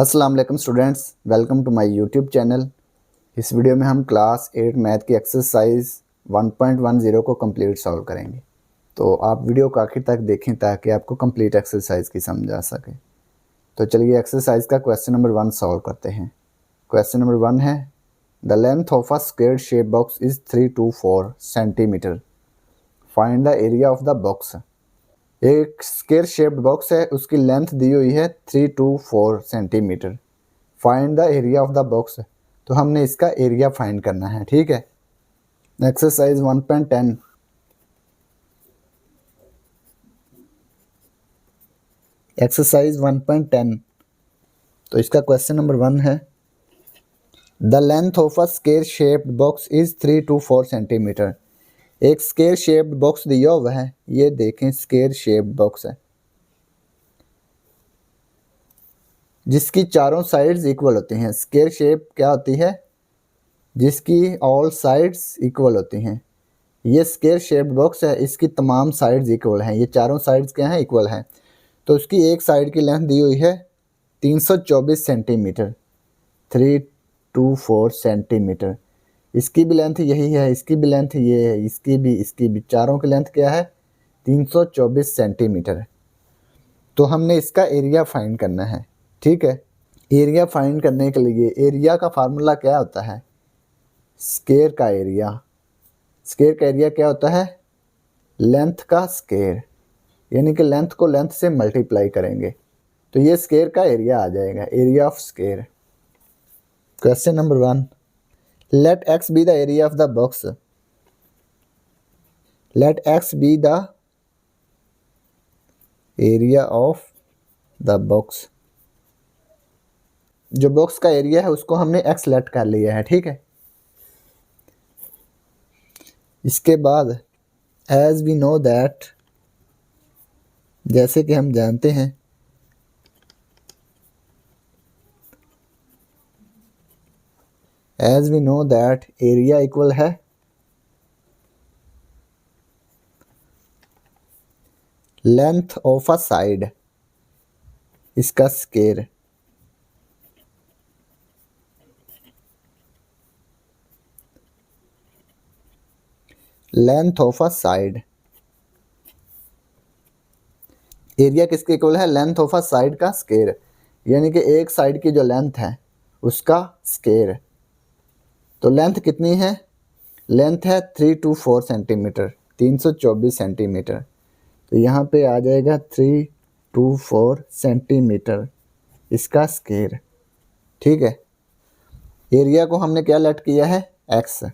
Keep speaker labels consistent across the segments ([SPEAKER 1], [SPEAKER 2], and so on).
[SPEAKER 1] अस्सलाम वालेकुम students, welcome to my YouTube channel. इस वीडियो में हम क्लास 8 मैथ की एक्सरसाइज 1.10 को कंप्लीट सॉल्व करेंगे। तो आप वीडियो को आखिर तक देखें ताकि आपको कंप्लीट एक्सरसाइज की समझ आ सके। तो चलिए एक्सरसाइज का क्वेश्चन नंबर 1 सॉल्व करते हैं। क्वेश्चन नंबर 1 है, the length of a square shape box is 324 centimetre, find the area of the box. एक स्क्वेयर शेप्ड बॉक्स है, उसकी लेंथ दी हुई है 324 centimetre. Find the area of the box, तो हमने इसका एरिया फाइंड करना है। ठीक है, एक्सरसाइज 1.10। एक्सरसाइज 1.10, तो इसका क्वेश्चन नंबर 1 है, the length of a square shaped box is 324 centimetre. एक स्क्वेयर शेप्ड बॉक्स दिया हुआ है, ये देखें स्क्वेयर शेप्ड बॉक्स है जिसकी चारों साइड्स इक्वल होती हैं। स्क्वेयर शेप क्या होती है? जिसकी ऑल साइड्स इक्वल होती हैं। ये स्क्वेयर शेप्ड बॉक्स है, इसकी तमाम साइड्स इक्वल हैं। ये चारों साइड्स क्या हैं? इक्वल हैं। तो उसकी एक साइड की लेंथ दी हुई है 324 सेंटीमीटर, 324 सेंटीमीटर। इसकी भी लेंथ यही है, इसकी भी लेंथ ये है, इसकी भी। चारों की लेंथ क्या है? 324 सेंटीमीटर। तो हमने इसका एरिया फाइंड करना है। ठीक है, एरिया फाइंड करने के लिए एरिया का फार्मूला क्या होता है? स्क्वायर का एरिया। स्क्वायर का एरिया क्या होता है? लेंथ का स्क्वायर, यानी कि लेंथ को लेंथ से मल्टीप्लाई करेंगे तो ये स्क्वायर का एरिया आ जाएगा, area of square. Question number 1, let X be the area of the box. Let X be the area of the box. जो बॉक्स का एरिया है उसको हमने एक्स लेट कर लिया है। ठीक है, इसके बाद एज वी नो दैट, जैसे कि हम जानते हैं, as we know that area equal है लेंथ ऑफ अ साइड, इसका square. Length of a side, area किसके इक्वल है? लेंथ ऑफ अ साइड का स्क्वायर, यानी कि एक साइड की जो लेंथ है उसका स्क्वायर। तो लेंथ कितनी है? लेंथ है 324 सेंटीमीटर, 324 सेंटीमीटर। तो यहाँ पे आ जाएगा 324 सेंटीमीटर, इसका स्क्वायर। ठीक है, एरिया को हमने क्या लेट किया है? एक्स। तो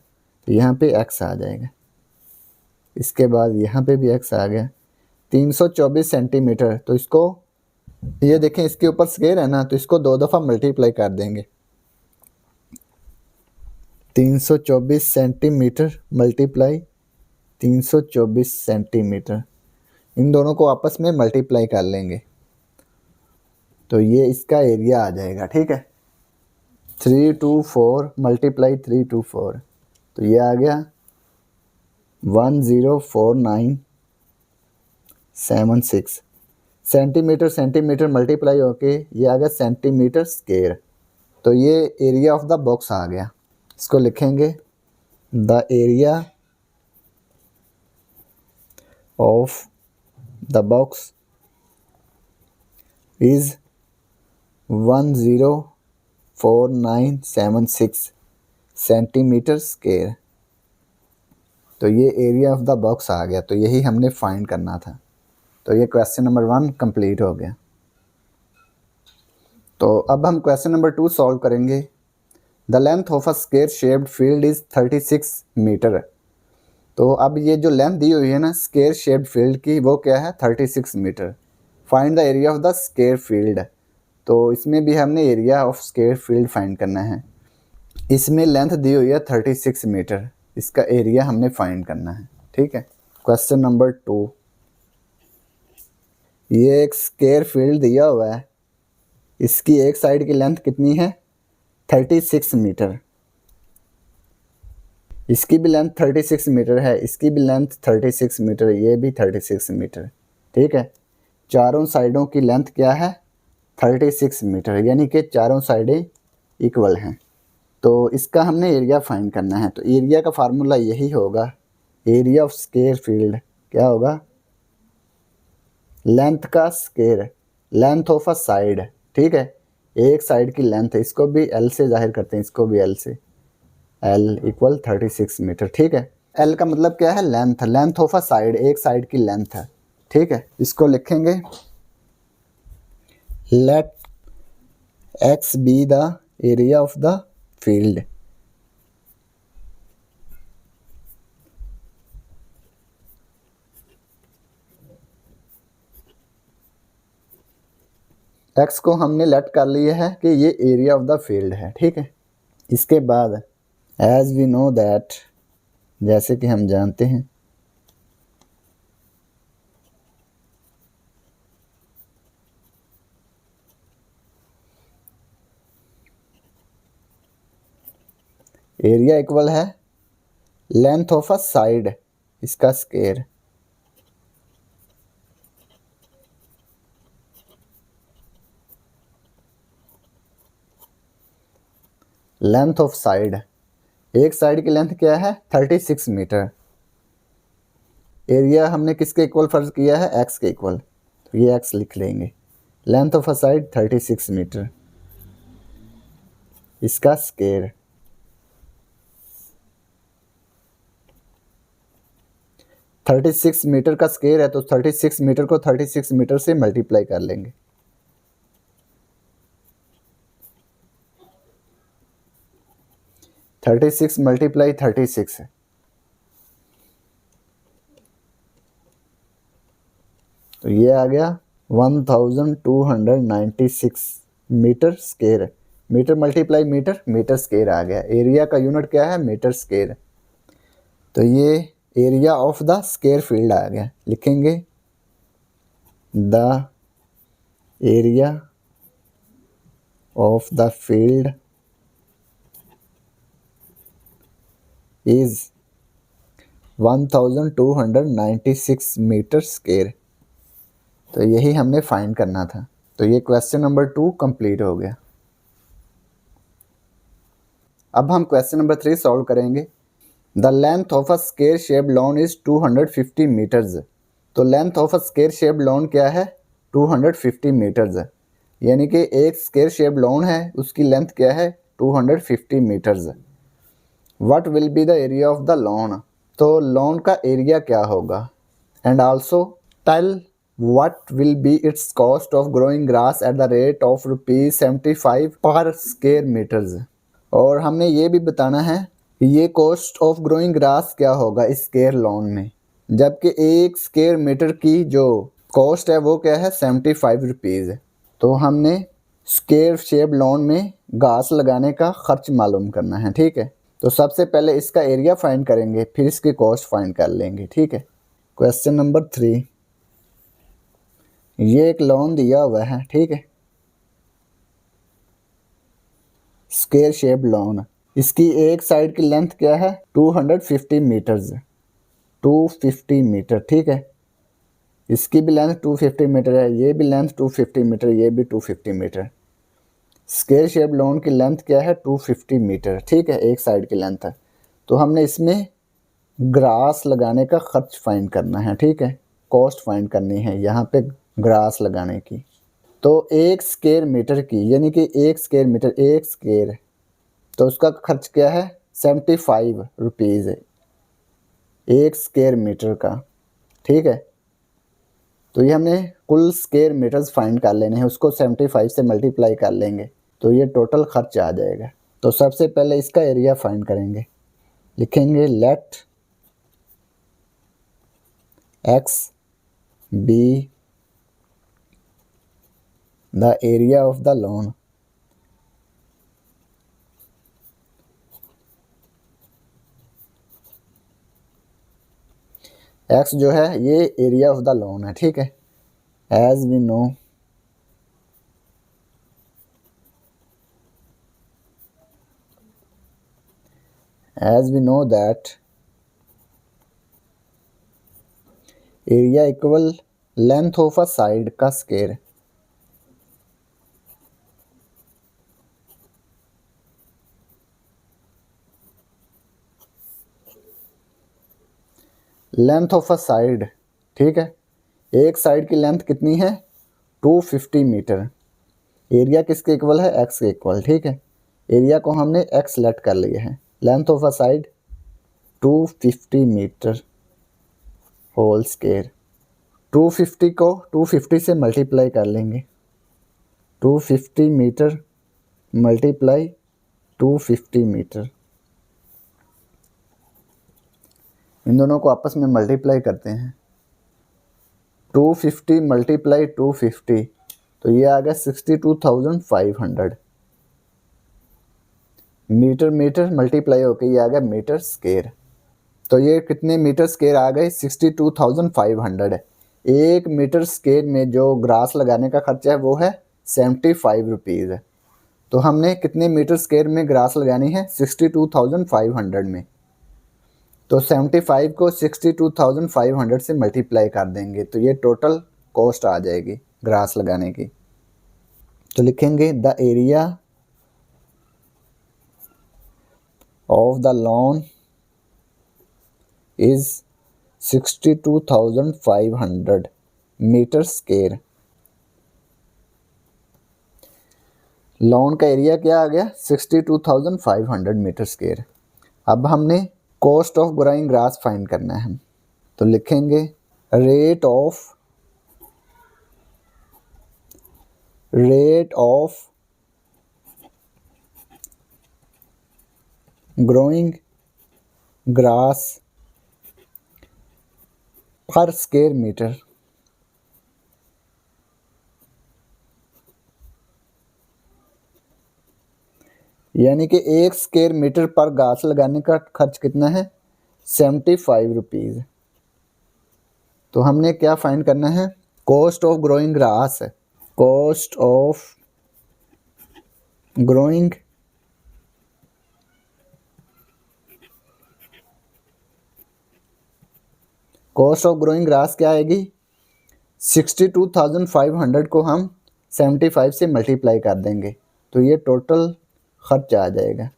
[SPEAKER 1] यहाँ पे एक्स आ जाएगा, इसके बाद यहाँ पे भी एक्स आ गया। 324 सेंटीमीटर, तो इसको ये देखें, इसके ऊपर स्क्वायर है ना, तो इसको 2 दफ़ा मल्टीप्लाई कर देंगे। 324 सेंटीमीटर मल्टीप्लाई 324 सेंटीमीटर, इन दोनों को आपस में मल्टीप्लाई कर लेंगे तो ये इसका एरिया आ जाएगा। ठीक है, 324 मल्टीप्लाई 324, तो ये आ गया 104976 सेंटीमीटर। सेंटीमीटर मल्टीप्लाई होके ये आ गया सेंटीमीटर स्क्वायर। तो ये एरिया ऑफ द बॉक्स आ गया। इसको लिखेंगे, the area of the box is 104976 centimetre square. तो ये एरिया ऑफ द बॉक्स आ गया। तो यही हमने फाइंड करना था। तो ये क्वेश्चन नंबर 1 कंप्लीट हो गया। तो अब हम क्वेश्चन नंबर 2 सॉल्व करेंगे। The length of a square shaped field is 36 metre. तो अब ये जो लेंथ दी हुई है ना स्क्वेयर शेप्ड फील्ड की, वो क्या है? 36 metre. Find the area of the square field. तो इसमें भी हमने area of square field find करना है। इसमें लेंथ दी हुई है 36 मीटर, इसका एरिया हमने फाइंड करना है। ठीक है, क्वेश्चन नंबर 2, ये एक स्क्वेयर फील्ड दिया हुआ है, इसकी एक साइड की लेंथ कितनी है? 36 मीटर। इसकी भी लेंथ 36 मीटर है, इसकी भी लेंथ 36 मीटर, ये भी 36 मीटर। ठीक है, चारों साइडों की लेंथ क्या है? 36 मीटर, यानी कि चारों साइडें इक्वल हैं। तो इसका हमने एरिया फाइंड करना है। तो एरिया का फार्मूला यही होगा, एरिया ऑफ स्क्वायर फील्ड क्या होगा, लेंथ का square, length of a side, ठीक है, एक साइड की लेंथ है, इसको भी एल से जाहिर करते हैं, इसको भी एल से, एल इक्वल 36 मीटर, ठीक है। एल का मतलब क्या है, length, length of a side, एक साइड की लेंथ है, ठीक है। इसको लिखेंगे let X be the area of the field. X को हमने लेट कर लिया है कि ये एरिया ऑफ द फील्ड है, ठीक है। इसके बाद एज वी नो दैट, जैसे कि हम जानते हैं, एरिया इक्वल है लेंथ ऑफ अ साइड, इसका स्क्वायर, लेंथ ऑफ साइड, एक साइड की लेंथ क्या है 36 मीटर। एरिया हमने किसके इक्वल फर्ज किया है, एक्स के इक्वल, तो ये एक्स लिख लेंगे। Length of a side 36 metre, इसका स्क्वायर, थर्टी सिक्स मीटर का स्क्वायर है, तो 36 मीटर को 36 मीटर से मल्टीप्लाई कर लेंगे। थर्टी सिक्स मल्टीप्लाई 36 है, तो ये आ गया 1296 metre square. Metre multiply metre, metre square आ गया। एरिया का यूनिट क्या है, मीटर स्क्वायर। तो ये area of the square field आ गया। लिखेंगे the area of the field is 1296 metre square. तो यही हमने फाइंड करना था। तो ये क्वेश्चन नंबर 2 कंप्लीट हो गया। अब हम क्वेश्चन नंबर 3 सॉल्व करेंगे। The length of a square shape lawn is 250 metres. तो length of a square shape lawn क्या है, 250 मीटर्स। यानी कि एक स्क्वायर शेप लॉन है, उसकी लेंथ क्या है 250 metres. What will be the area of the lawn. तो लॉन का एरिया क्या होगा। And also tell what will be its cost of growing grass at the rate of ₹75 पर स्क्वायर मीटर्स। और हमने ये भी बताना है ये कॉस्ट ऑफ ग्रोइंग ग्रास क्या होगा इस स्क्वायर लॉन में, जबकि एक स्क्वायर मीटर की जो कॉस्ट है वो क्या है 75 रुपीज़। तो हमने स्क्वायर शेप लॉन में घास लगाने का खर्च मालूम करना है, ठीक है। तो सबसे पहले इसका एरिया फाइंड करेंगे, फिर इसकी कॉस्ट फाइंड कर लेंगे, ठीक है। क्वेश्चन नंबर 3, ये एक लॉन दिया हुआ है, ठीक है, स्क्वायर शेप लॉन। इसकी एक साइड की लेंथ क्या है 250 मीटर्स, 250 मीटर, ठीक है। इसकी भी लेंथ 250 मीटर है, ये भी लेंथ 250 मीटर, ये भी 250 मीटर। स्क्वायर शेप लॉन की लेंथ क्या है 250 मीटर, ठीक है, एक साइड की लेंथ है। तो हमने इसमें ग्रास लगाने का खर्च फाइंड करना है, ठीक है, कॉस्ट फाइंड करनी है यहाँ पे ग्रास लगाने की। तो एक स्क्वायर मीटर की, यानी कि एक स्क्वायर मीटर, एक स्क्वायर, तो उसका खर्च क्या है 75 रुपीज़ है एक स्क्वायर मीटर का, ठीक है। तो ये हमने कुल स्क्वायर मीटर्स फाइंड कर लेने हैं, उसको 75 से मल्टीप्लाई कर लेंगे तो ये टोटल खर्च आ जाएगा। तो सबसे पहले इसका एरिया फाइंड करेंगे। लिखेंगे let X be the area of the lawn. X जो है ये एरिया ऑफ द लॉन है, ठीक है। As we know that area equal length of a side का square. Length of a side, ठीक है, एक साइड की लेंथ कितनी है 250 मीटर। एरिया किसके इक्वल है, एक्स के इक्वल, ठीक है। एरिया को हमने एक्स लेट कर लिया है। Length of a side 250 metre whole square. 250 को 250 से मल्टीप्लाई कर लेंगे, 250 मीटर मल्टीप्लाई 250 मीटर, इन दोनों को आपस में मल्टीप्लाई करते हैं। 250 मल्टीप्लाई 250 तो ये आ गया 62,500 मीटर। मीटर मल्टीप्लाई होके ये आ गया मीटर स्क्वायर। तो ये कितने मीटर स्क्वायर आ गए 62,500 है। एक मीटर स्क्वायर में जो ग्रास लगाने का खर्चा है वो है 75 रुपीज़ है। तो हमने कितने मीटर स्क्वायर में ग्रास लगानी है 62,500 में। तो 75 को 62,500 से मल्टीप्लाई कर देंगे तो ये टोटल कॉस्ट आ जाएगी ग्रास लगाने की। तो लिखेंगे the area of the lawn is 62,500 metre square. Lawn का एरिया क्या आ गया 62,500 मीटर स्क्वायर। अब हमने cost of growing grass find करना है। तो लिखेंगे rate of growing grass per square metre. यानी कि एक स्क्वायर मीटर पर घास लगाने का खर्च कितना है 75 रुपीज़। तो हमने क्या फाइंड करना है कॉस्ट ऑफ ग्रोइंग ग्रास है। कॉस्ट ऑफ ग्रोइंग ग्रास क्या आएगी 62,500 को हम 75 से मल्टीप्लाई कर देंगे तो ये टोटल खर्च आ जाएगा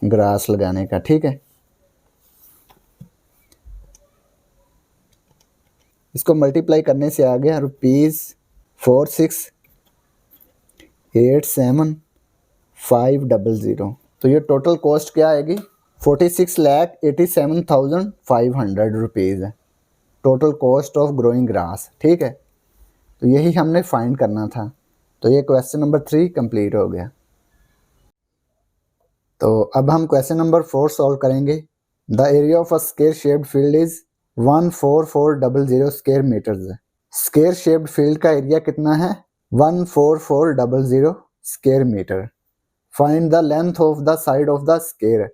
[SPEAKER 1] ग्रास लगाने का, ठीक है। इसको मल्टीप्लाई करने से आ गया ₹46,87,500। तो ये टोटल कॉस्ट क्या आएगी 46,87,500 रुपीज़ है total cost of growing grass, ठीक है। तो यही हमने फाइंड करना था। तो ये क्वेश्चन नंबर 3 कंप्लीट हो गया। तो अब हम क्वेश्चन नंबर 4 सॉल्व करेंगे। The area of a square shaped field is 14400 square metres. Square shaped field का एरिया कितना है 14400 square metre. Find the length of the side of the square.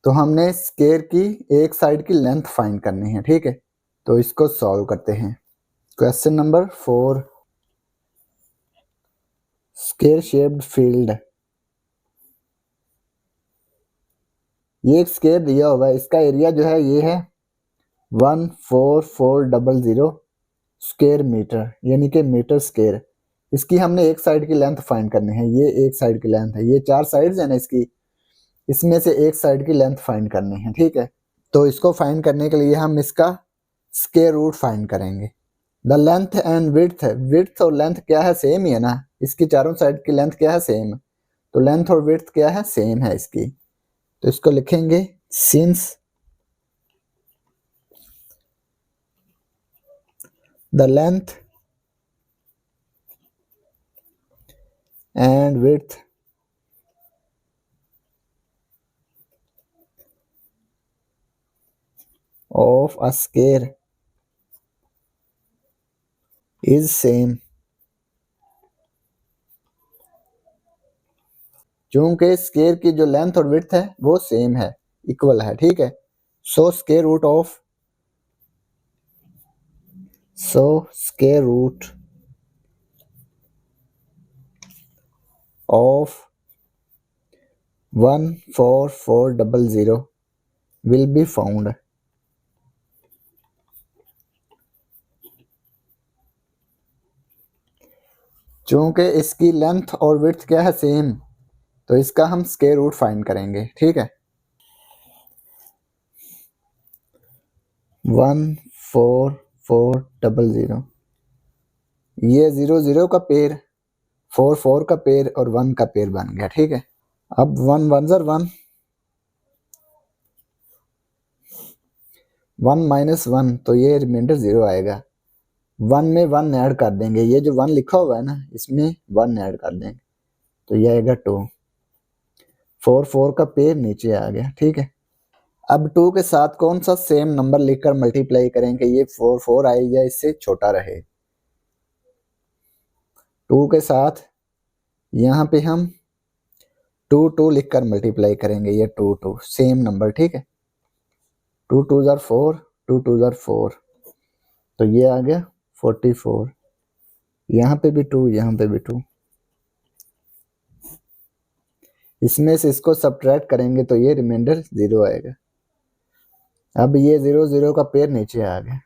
[SPEAKER 1] तो हमने स्क्वायर की एक साइड की लेंथ फाइंड करनी है, ठीक है। तो इसको सॉल्व करते हैं। Question number 4 square shaped field. ये एक स्क्वायर दिया हुआ है, इसका एरिया जो है ये है 14400 स्क्वायर मीटर यानी कि मीटर स्क्वायर। इसकी हमने एक साइड की लेंथ फाइंड करनी है। ये एक साइड की लेंथ है, ये 4 साइड्स है ना इसकी, इसमें से एक साइड की लेंथ फाइंड करनी है, ठीक है। तो इसको फाइंड करने के लिए हम इसका स्क्वायर रूट फाइंड करेंगे। द लेंथ एंड विड्थ और लेंथ क्या है सेम ही है ना, इसकी चारों साइड की लेंथ क्या है सेम। तो लेंथ और विड्थ क्या है सेम है इसकी। तो इसको लिखेंगे since the length and width of a square is same. चूंकि स्क्वायर की जो लेंथ और विड्थ है वो सेम है, इक्वल है, ठीक है। So square root of 14400 will be found। चूंकि इसकी लेंथ और विड्थ क्या है सेम तो इसका हम स्क्वायर रूट फाइंड करेंगे, ठीक है। 14400। ये 00 का पेयर, 44 का पेयर और 1 का पेयर बन गया। ठीक है, अब 1 1 ज़र 1, 1 माइनस 1, तो ये रिमाइंडर 0 आएगा। 1 में 1 ऐड कर देंगे, ये जो 1 लिखा हुआ है ना इसमें 1 ऐड कर देंगे, तो ये आएगा 2। 4 4 का पेयर नीचे आ गया। ठीक है, अब 2 के साथ कौन सा सेम नंबर लिखकर मल्टीप्लाई करें कि ये 4 4 आए या इससे छोटा रहे। 2 के साथ यहाँ पे हम 2 2 लिखकर मल्टीप्लाई करेंगे, ये 2 2 सेम नंबर। ठीक है, 2 2 ज़र 4, 2 2 ज़र 4, तो ये आ गया 44। यहाँ पे भी 2, यहाँ पे भी 2, इसमें से इसको सब्ट्रैक्ट करेंगे तो ये रिमाइंडर 0 आएगा। अब ये 0 0 का पेयर नीचे आ गया।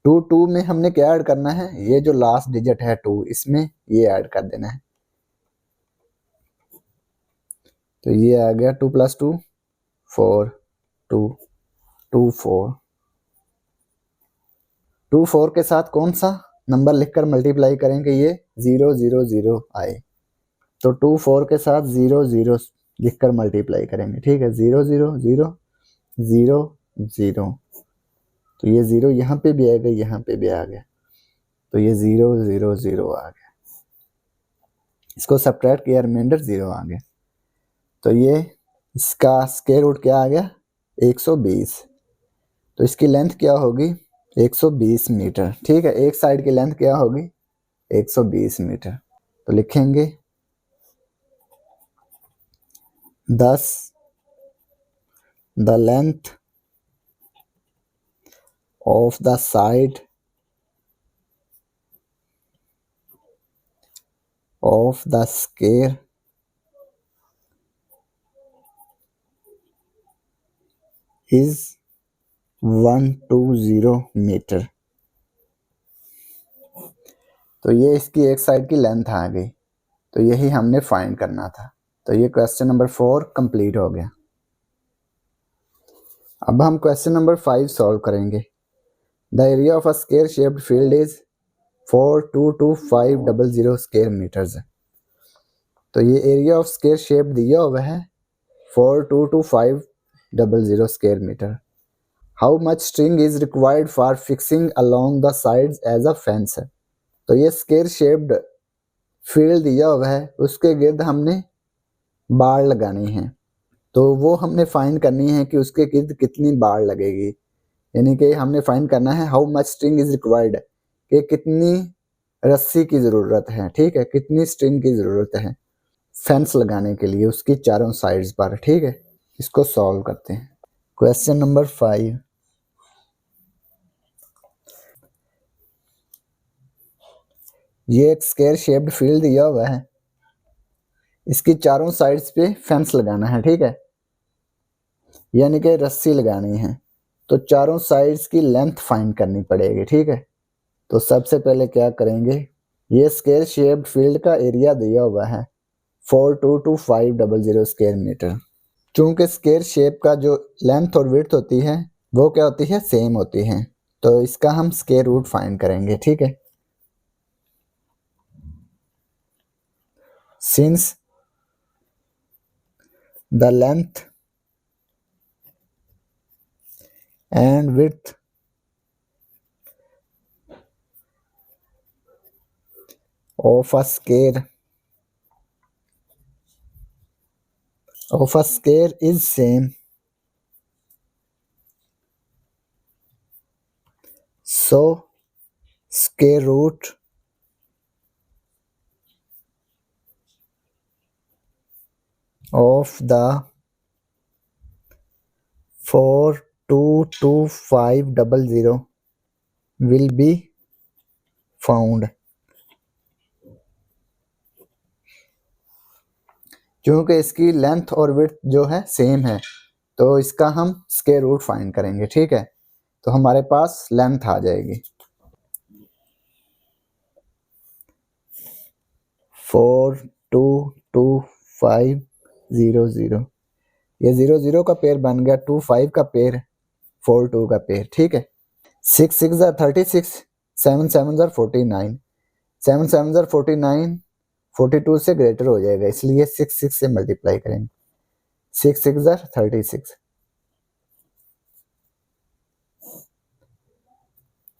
[SPEAKER 1] 2 2 में हमने क्या ऐड करना है, ये जो लास्ट डिजिट है 2, इसमें ये ऐड कर देना है, तो ये आ गया 2 + 2 4, 2 2 4। 2 4 के साथ कौन सा नंबर लिखकर मल्टीप्लाई करेंगे ये 0 0 0 आए, तो 2 4 के साथ 0 0 लिखकर मल्टीप्लाई करेंगे। ठीक है, 0 0 0 0 0, तो ये 0 यहाँ पे भी आएगा, यहाँ पे भी आ गया, तो ये 0 0 0 आ गया। इसको सब्ट्रैक्ट किया, रिमाइंडर 0 आ गया। तो ये इसका स्क्वायर रूट क्या आ गया 120, तो इसकी लेंथ क्या होगी 120 मीटर। ठीक है, एक साइड की लेंथ क्या होगी 120 मीटर, तो लिखेंगे 10 the length of the side of the square is 120 metre. तो ये इसकी एक साइड की लेंथ आ गई, तो यही हमने फाइंड करना था। तो ये क्वेश्चन नंबर 4 कंप्लीट हो गया। अब हम क्वेश्चन नंबर 5 सॉल्व करेंगे। The area of a square shaped field is 422,500 square metres. तो ये एरिया ऑफ स्क्वायर शेप दिया हुआ है 422,500 square metre. How much string is required for fixing along the sides as a fence. तो ये square shaped field दिया हुआ है, उसके गिर्द हमने बाड़ लगानी है, तो वो हमने फाइंड करनी है कि उसके गिर्द कितनी बाड़ लगेगी। यानी कि हमने फाइंड करना है how much string is required, कि कितनी रस्सी की ज़रूरत है। ठीक है, कितनी स्ट्रिंग की ज़रूरत है फेंस लगाने के लिए उसकी चारों साइड्स पर। ठीक है, इसको सॉल्व करते हैं। क्वेश्चन नंबर 5, ये एक स्क्वायर शेप्ड फील्ड दिया हुआ है, इसकी चारों साइड्स पे फेंस लगाना है। ठीक है, यानी कि रस्सी लगानी है, तो चारों साइड्स की लेंथ फाइंड करनी पड़ेगी। ठीक है, तो सबसे पहले क्या करेंगे, ये स्क्वायर शेप्ड फील्ड का एरिया दिया हुआ है 422,500 स्क्वायर मीटर। चूंकि स्क्वायर शेप का जो लेंथ और विड्थ होती है वो क्या होती है, सेम होती है, तो इसका हम स्क्वायर रूट फाइंड करेंगे। ठीक है, since the length and width of a square is same, so square root of the 422,500 will be found। क्योंकि इसकी लेंथ और विड्थ जो है सेम है, तो इसका हम स्क्वायर रूट फाइंड करेंगे। ठीक है, तो हमारे पास लेंथ आ जाएगी 422,500, ये 0 0 का पेयर बन गया, 2 5 का पेयर, 4 2 का पेयर, ठीक है। 6 6 are 36, 7 7 are 49, 7 7 are 49, 42 से ग्रेटर हो जाएगा, इसलिए 6 6 से मल्टीप्लाई करेंगे। 6 6 are 36,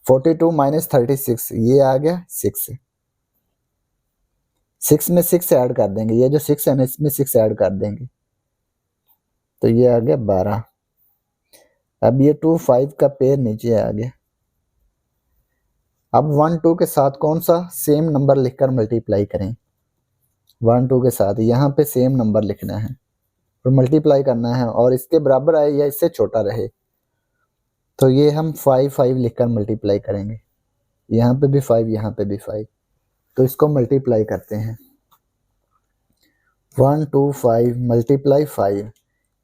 [SPEAKER 1] 42 माइनस 36, ये आ गया 6। 6 में 6 ऐड कर देंगे, ये जो 6 है ना इसमें 6 ऐड कर देंगे, तो ये आ गया 12। अब ये 2 5 का पेयर नीचे आ गया। अब 1 2 के साथ कौन सा सेम नंबर लिखकर मल्टीप्लाई करें। 1 2 के साथ यहाँ पे सेम नंबर लिखना है और मल्टीप्लाई करना है, और इसके बराबर आए या इससे छोटा रहे, तो ये हम 5 5 लिखकर मल्टीप्लाई करेंगे। यहाँ पे भी 5, यहाँ पे भी 5, तो इसको मल्टीप्लाई करते हैं। 1 2 5 मल्टीप्लाई 5,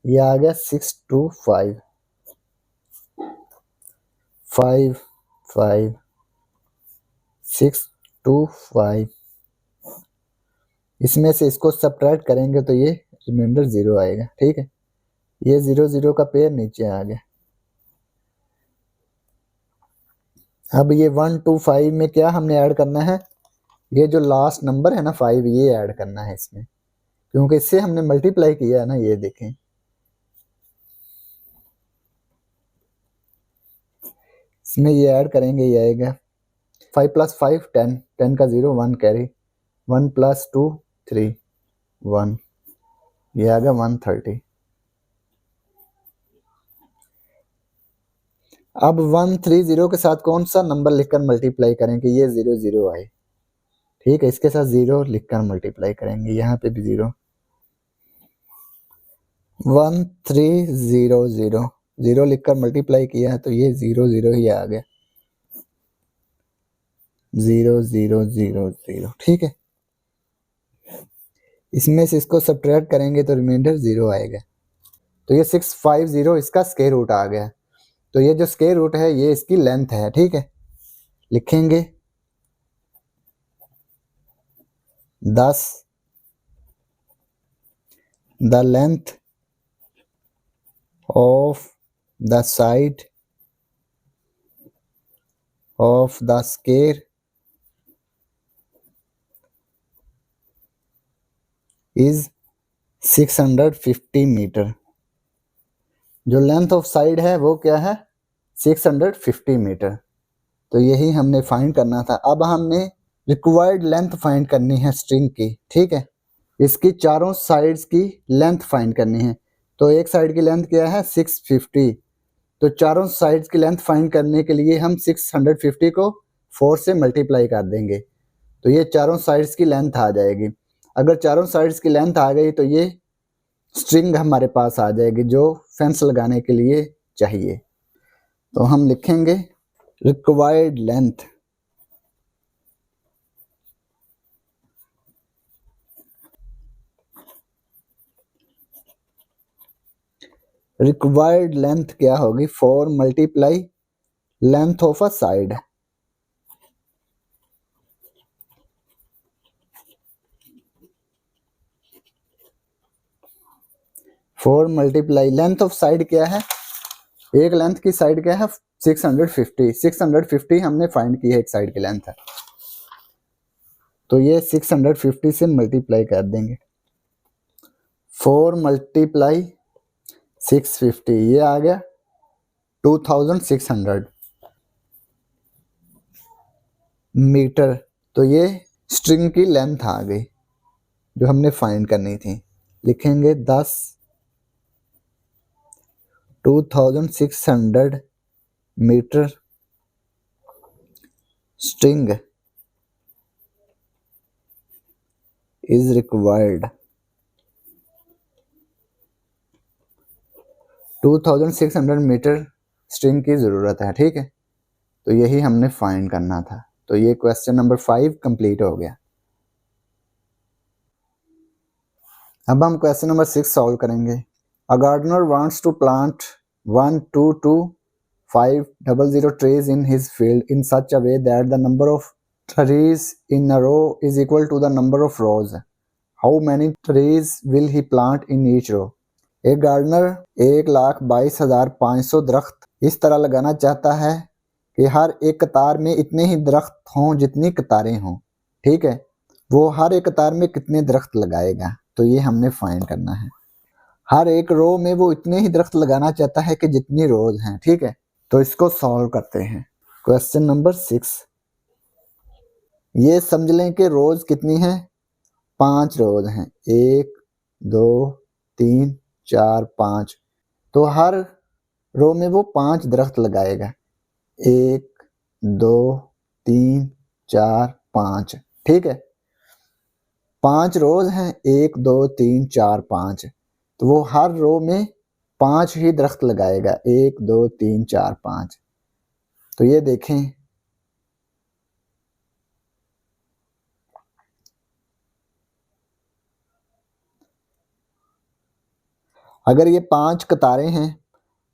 [SPEAKER 1] ये आ गया 6 2 5, 5 5 6 2 5। इसमें से इसको सब्ट्रैक्ट करेंगे तो ये रिमाइंडर 0 आएगा, ठीक है। ये 0 0 का पेयर नीचे आ गया। अब ये 1 2 5 में क्या हमने ऐड करना है, ये जो लास्ट नंबर है ना 5, ये ऐड करना है इसमें, क्योंकि इससे हमने मल्टीप्लाई किया है ना, ये देखें। इसमें ये ऐड करेंगे, ये आएगा 5 + 5 10, 10 का 0 1 कैरी, 1 + 2 3 1, ये आ गया 130। अब 130 के साथ कौन सा नंबर लिखकर मल्टीप्लाई करें कि ये 0 0 आए, ठीक है। इसके साथ 0 लिखकर मल्टीप्लाई करेंगे, यहाँ पे भी 0। 1300 0 लिखकर मल्टीप्लाई किया है तो ये 0 0 ही आ गया, 0 0 0 0, ठीक है। इसमें से इसको सब्ट्रैक्ट करेंगे तो रिमाइंडर 0 आएगा। तो ये 650 इसका स्क्वायर रूट आ गया, तो ये जो स्क्वायर रूट है ये इसकी लेंथ है, ठीक है। लिखेंगे 10 द लेंथ of the side of the square is 650 metre. जो लेंथ ऑफ साइड है वो क्या है, 650 मीटर। तो यही हमने फाइंड करना था। अब हमने रिक्वायर्ड लेंथ फाइंड करनी है स्ट्रिंग की, ठीक है। इसकी चारों साइड्स की लेंथ फाइंड करनी है। तो एक साइड की लेंथ क्या है 650, तो चारों साइड्स की लेंथ फाइंड करने के लिए हम 650 को 4 से मल्टीप्लाई कर देंगे, तो ये चारों साइड्स की लेंथ आ जाएगी। अगर चारों साइड्स की लेंथ आ गई तो ये स्ट्रिंग हमारे पास आ जाएगी जो फेंस लगाने के लिए चाहिए। तो हम लिखेंगे रिक्वायर्ड लेंथ क्या होगी, 4 multiply length of a side. Four multiply length of side क्या है, एक लेंथ की साइड क्या है 650, 650 हमने फाइंड की है, एक साइड की लेंथ है, तो ये 650 से मल्टीप्लाई कर देंगे। 4 मल्टीप्लाई 650, ये आ गया 2600 मीटर। तो ये स्ट्रिंग की लेंथ आ गई जो हमने फाइंड करनी थी। लिखेंगे 10 2600 metre string is required. 2600 metre string की ज़रूरत है, ठीक है। तो यही हमने फाइंड करना था। तो ये क्वेश्चन नंबर 5 कंप्लीट हो गया। अब हम क्वेश्चन नंबर 6 सॉल्व करेंगे। A gardener wants to plant 1 2 2 5 00 trees in his field in such a way that the number of trees in a row is equal to the number of rows. How many trees will he plant in each row? एक gardener 1,22,500 दरख्त इस तरह लगाना चाहता है कि हर एक कतार में इतने ही दरख्त हों जितनी कतारें हों। ठीक है, वो हर एक कतार में कितने दरख्त लगाएगा, तो ये हमने फाइंड करना है। हर एक रो में वो इतने ही दरख्त लगाना चाहता है कि जितनी रोज हैं। ठीक है, तो इसको सॉल्व करते हैं। क्वेश्चन नंबर 6, ये समझ लें कि रोज कितनी हैं, 5 रोज हैं, 1 2 3 4 5। तो हर रो में वो 5 दरख्त लगाएगा, 1 2 3 4 5। ठीक है, 5 रोज हैं, 1 2 3 4 5, तो वो हर रो में 5 ही दरख्त लगाएगा, 1 2 3 4 5। तो ये देखें, अगर ये 5 कतारें हैं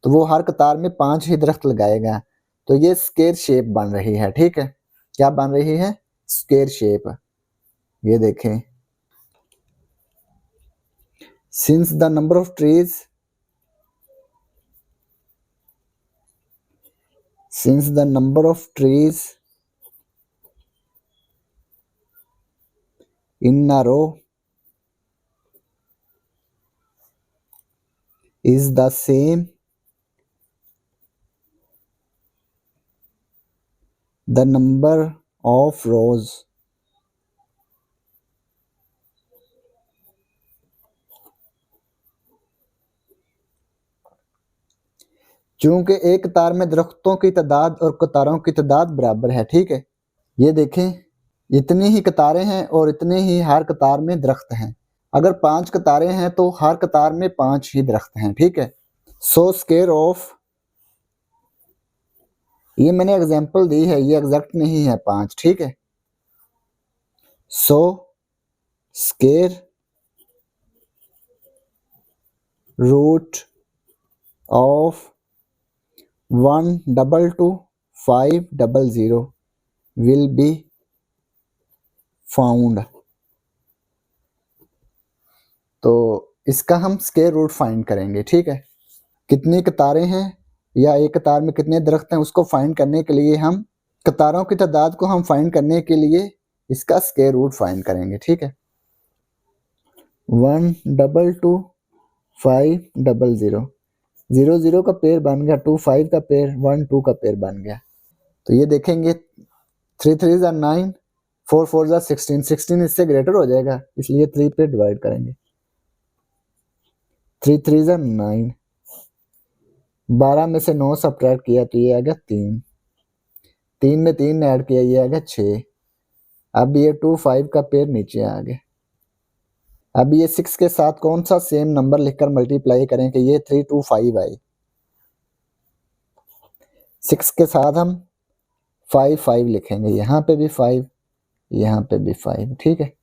[SPEAKER 1] तो वो हर कतार में 5 ही दरख्त लगाएगा, तो ये स्क्वायर शेप बन रही है। ठीक है, क्या बन रही है, स्क्वायर शेप। ये देखें, since the number of trees in a row is the same, the number of rows चूंकि एक कतार में दरख्तों की तादाद और कतारों की तादाद बराबर है। ठीक है, ये देखें, इतनी ही कतारें हैं और इतने ही हर कतार में दरख्त हैं। अगर 5 कतारें हैं तो हर कतार में 5 ही दरख्त हैं। ठीक है, सो स्क्वायर ऑफ, ये मैंने एग्जांपल दी है, ये एग्जैक्ट नहीं है 5। ठीक है, so square root of 122,500 will be found. तो इसका हम स्क्वायर रूट फाइंड करेंगे। ठीक है, कितनी कतारें हैं या एक कतार में कितने दरख्त हैं उसको फाइंड करने के लिए हम कतारों की तादाद को हम फाइंड करने के लिए इसका स्क्वायर रूट फाइंड करेंगे। ठीक है, 122,500, 0 0 का पेयर बन गया, 2 5 का पेयर, 1 2 का पेयर बन गया। तो ये देखेंगे 3 3 9, 4 4 16, 16 इससे ग्रेटर हो जाएगा, इसलिए 3 पे डिवाइड करेंगे। 3 3 9, 12 में से 9 सब्ट्रैक्ट किया तो ये आ गया 3, 3 में 3 ऐड किया, ये आ गया 6। अब ये 2 5 का पेयर नीचे आ गया। अब ये 6 के साथ कौन सा सेम नंबर लिखकर मल्टीप्लाई करें कि ये 3 2 5 आए। 6 के साथ हम 5 5 लिखेंगे, यहाँ पे भी 5, यहाँ पे भी 5। ठीक है,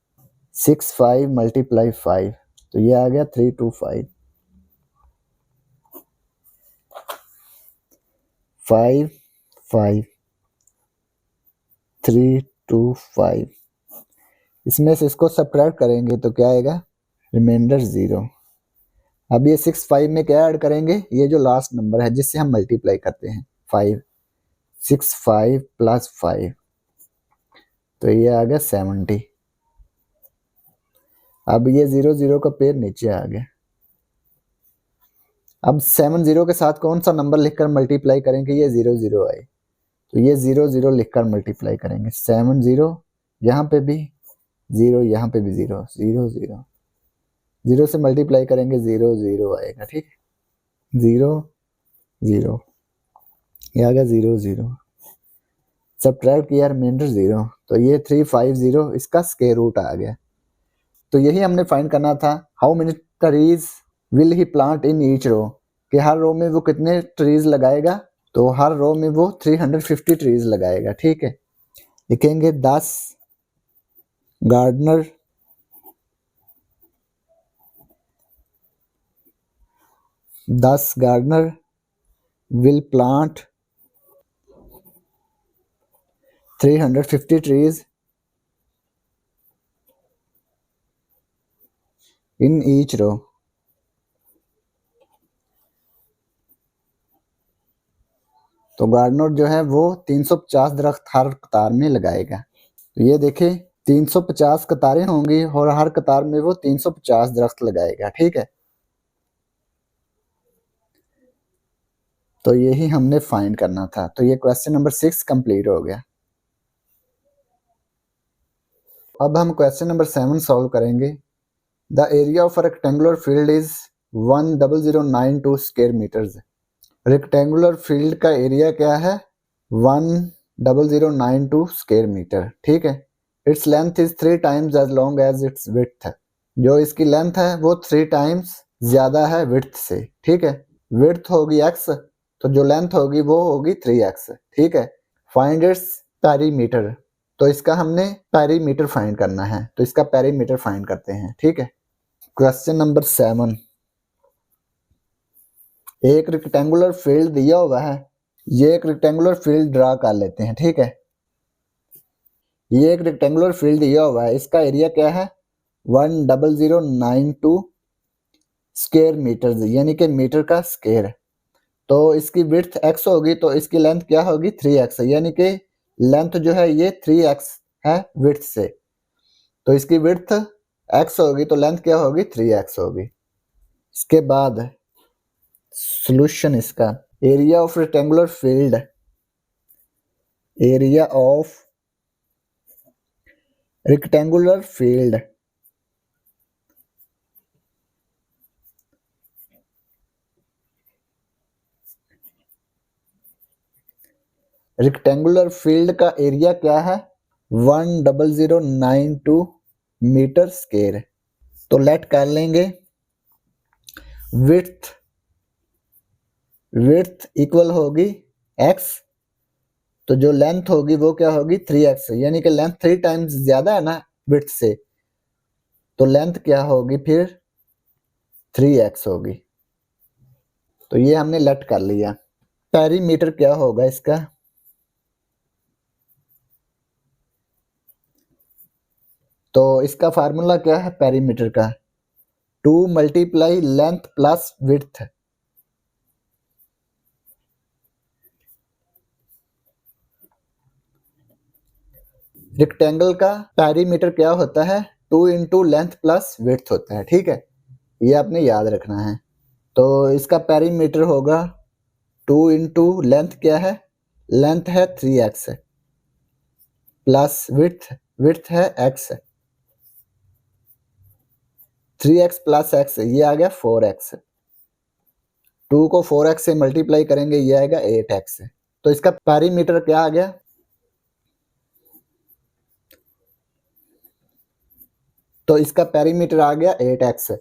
[SPEAKER 1] 6 5 मल्टीप्लाई 5, तो ये आ गया 3 2 5, 5 5 3 2 5। इसमें से इसको सब्ट्रैक्ट करेंगे तो क्या आएगा, रिमाइंडर 0। अब ये 6 5 में क्या ऐड करेंगे, ये जो लास्ट नंबर है जिससे हम मल्टीप्लाई करते हैं 5, 6 5 प्लस 5, तो ये आ गया 70। अब ये 0 0 का पेयर नीचे आ गया। अब 7 0 के साथ कौन सा नंबर लिखकर मल्टीप्लाई करेंगे, ये 0 0 आए, तो ये 0 0 लिखकर मल्टीप्लाई करेंगे। 7 0, यहाँ पे भी 0, यहाँ पे भी 0 0 0, 0 से मल्टीप्लाई करेंगे 0 0 आएगा। ठीक है, 0 0, ये आ गया 0 0, सब्ट्रैक्ट किया, रिमाइंडर 0, तो ये 3 5 0 इसका स्क्वायर रूट आ गया। तो यही हमने फाइंड करना था, how many trees will he plant in each row, कि हर रो में वो कितने ट्रीज लगाएगा, तो हर रो में वो 350 ट्रीज लगाएगा। ठीक है, लिखेंगे 10 gardener will plant 350 trees in each row। तो गार्डनर जो है वो 350 दरख्त हर कतार में लगाएगा। तो ये देखिए 350 कतारें होंगी और हर कतार में वो 350 दरख्त लगाएगा। ठीक है, तो यही हमने फाइंड करना था। तो ये क्वेश्चन नंबर 6 कंप्लीट हो गया। अब हम क्वेश्चन नंबर 7 सॉल्व करेंगे। The area of a rectangular field is 10092 square metres. Rectangular field का एरिया क्या है? 10092 स्क्वायर मीटर। ठीक है, its length is 3 times as long as its width. जो इसकी लेंथ है वो 3 टाइम्स ज्यादा है विड्थ से। ठीक है, विड्थ होगी x, तो जो लेंथ होगी वो होगी 3x। ठीक है, फाइंड इट्स पेरीमीटर। तो इसका हमने पेरीमीटर फाइंड करना है, तो इसका पेरीमीटर फाइंड करते हैं। ठीक है, क्वेश्चन नंबर 7, एक रेक्टेंगुलर फील्ड दिया हुआ है। ये एक रेक्टेंगुलर फील्ड ड्रा कर लेते हैं। ठीक है, ये एक रेक्टेंगुलर फील्ड दिया हुआ है, इसका एरिया क्या है? 10092 स्क्वायर मीटर, यानी कि मीटर का स्क्वायर। तो इसकी विड्थ x होगी तो इसकी लेंथ क्या होगी? 3x, यानी कि लेंथ जो है ये 3x है विड्थ से। तो इसकी विड्थ x होगी तो लेंथ क्या होगी? 3x होगी। इसके बाद सॉल्यूशन इसका, area of rectangular field, area of rectangular field rectangular field का एरिया क्या है? 10092 मीटर स्क्वायर। तो लेट कर लेंगे विड्थ इक्वल होगी x, तो जो लेंथ होगी वो क्या होगी? 3x, यानी कि लेंथ 3 टाइम्स ज्यादा है ना विड्थ से, तो लेंथ क्या होगी फिर? 3x होगी। तो ये हमने लेट कर लिया। पेरीमीटर क्या होगा इसका? तो इसका फार्मूला क्या है पेरीमीटर का? 2 multiply length plus width. Rectangle का पेरीमीटर क्या होता है? 2 इंटू लेंथ प्लस विड्थ होता है। ठीक है, ये आपने याद रखना है। तो इसका पेरीमीटर होगा 2 इंटू लेंथ क्या है? लेंथ है 3x प्लस विड्थ है x। 3x प्लस x, ये आ गया 4x। 2 को 4x से मल्टीप्लाई करेंगे, ये आएगा 8x। तो इसका पेरीमीटर क्या आ गया? तो इसका पेरीमीटर आ गया 8x।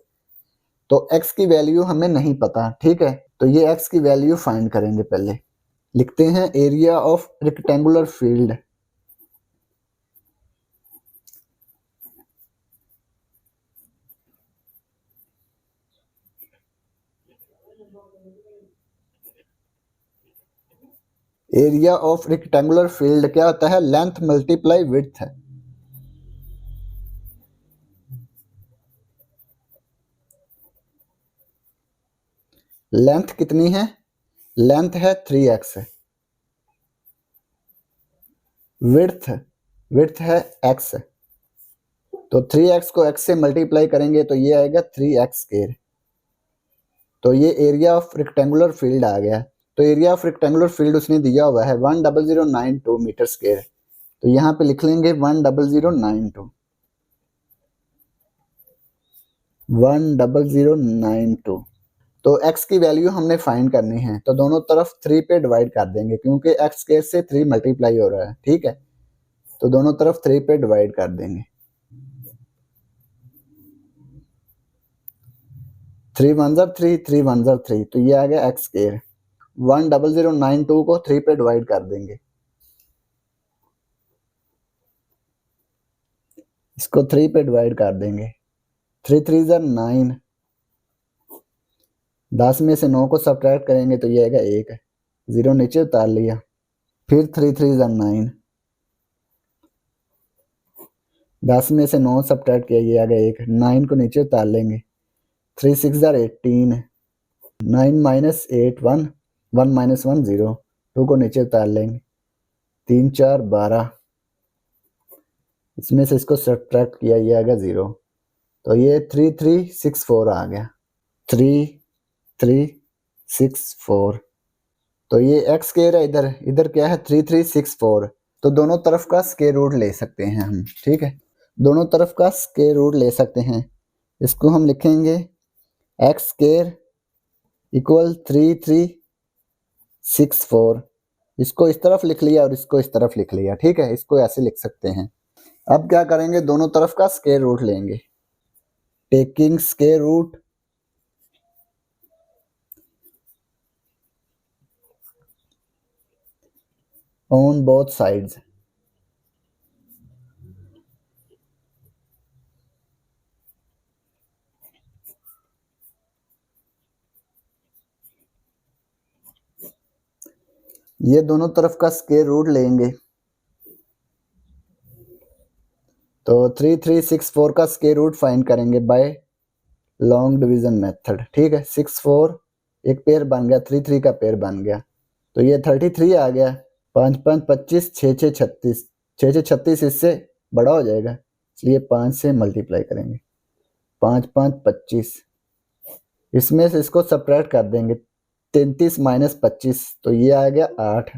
[SPEAKER 1] तो x की वैल्यू हमें नहीं पता। ठीक है, तो ये x की वैल्यू फाइंड करेंगे। पहले लिखते हैं area of rectangular field, area of rectangular field क्या होता है? लेंथ मल्टीप्लाई विड्थ है। लेंथ कितनी है? लेंथ है 3x, विड्थ है x। तो 3x को x से मल्टीप्लाई करेंगे तो ये आएगा 3x स्क्वायर। तो ये एरिया ऑफ रेक्टेंगुलर फील्ड आ गया। तो एरिया ऑफ रेक्टेंगुलर फील्ड उसने दिया हुआ है 10092 मीटर स्क्वायर। तो यहाँ पे लिख लेंगे 10092। तो x की वैल्यू हमने फाइंड करनी है, तो दोनों तरफ 3 पे डिवाइड कर देंगे, क्योंकि x स्क्वायर से 3 मल्टीप्लाई हो रहा है। ठीक है, तो दोनों तरफ 3 पे डिवाइड कर देंगे। 3 1 3, 3 1 3, तो ये आ गया x स्क्वायर। 10092 को 3 पे डिवाइड कर देंगे, इसको 3 पे डिवाइड कर देंगे। 3 3 9, 10 में से 9 को सब्ट्रैक्ट करेंगे तो ये आएगा 1, 0 नीचे उतार लिया। फिर 3 3 9, 10 में से 9 सब्ट्रैक्ट किया, ये आ गया 1, 9 को नीचे उतार लेंगे। 3 6 18, 9 -8 1, 1 - 1 0, 2 को नीचे उतार लेंगे, 3 4 12, इसमें से इसको सब्ट्रैक्ट किया, ये आ गया 0, तो ये 3 3 6 4 आ गया, 3 3 6 4। तो ये x स्क्वायर है, इधर क्या है 3 3 6 4, तो दोनों तरफ का स्क्वायर रूट ले सकते हैं हम, ठीक है, दोनों तरफ का स्क्वायर रूट ले सकते हैं। इसको हम लिखेंगे x स्क्वायर इक्वल 3 3 6 4, इसको इस तरफ लिख लिया और इसको इस तरफ लिख लिया, ठीक है, इसको ऐसे लिख सकते हैं। अब क्या करेंगे, दोनों तरफ का स्क्वायर रूट लेंगे, taking square root on both sides. ये दोनों तरफ का स्क्वायर रूट लेंगे, तो 3 3 6 4 का स्क्वायर रूट फाइंड करेंगे बाय लॉन्ग डिवीजन मेथड, ठीक है। 6 4 एक पेयर बन गया, 3 3 का पेयर बन गया, तो ये 33 आ गया, 5 5 25, 6 6 36, 6 6 36 इससे बड़ा हो जाएगा, इसलिए 5 से मल्टीप्लाई करेंगे, 5 5 25, इसमें से इसको सब्ट्रैक्ट कर देंगे, 33 माइनस 25, तो ये आ गया 8,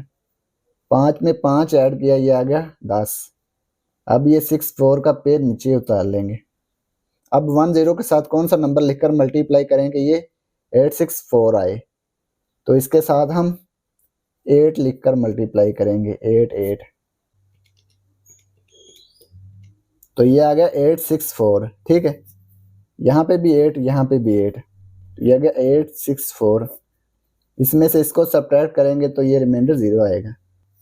[SPEAKER 1] 5 में 5 ऐड किया, ये आ गया 10। अब ये 6 4 का पेयर नीचे उतार लेंगे। अब 1 0 के साथ कौन सा नंबर लिखकर मल्टीप्लाई करें कि ये 864 आए, तो इसके साथ हम 8 लिखकर मल्टीप्लाई करेंगे, 8 8, तो ये आ गया 864, ठीक है, यहाँ पे भी 8, यहाँ पे भी 8, तो ये आ गया 864। इसमें से इसको सब्ट्रैक्ट करेंगे तो ये रिमाइंडर 0 आएगा,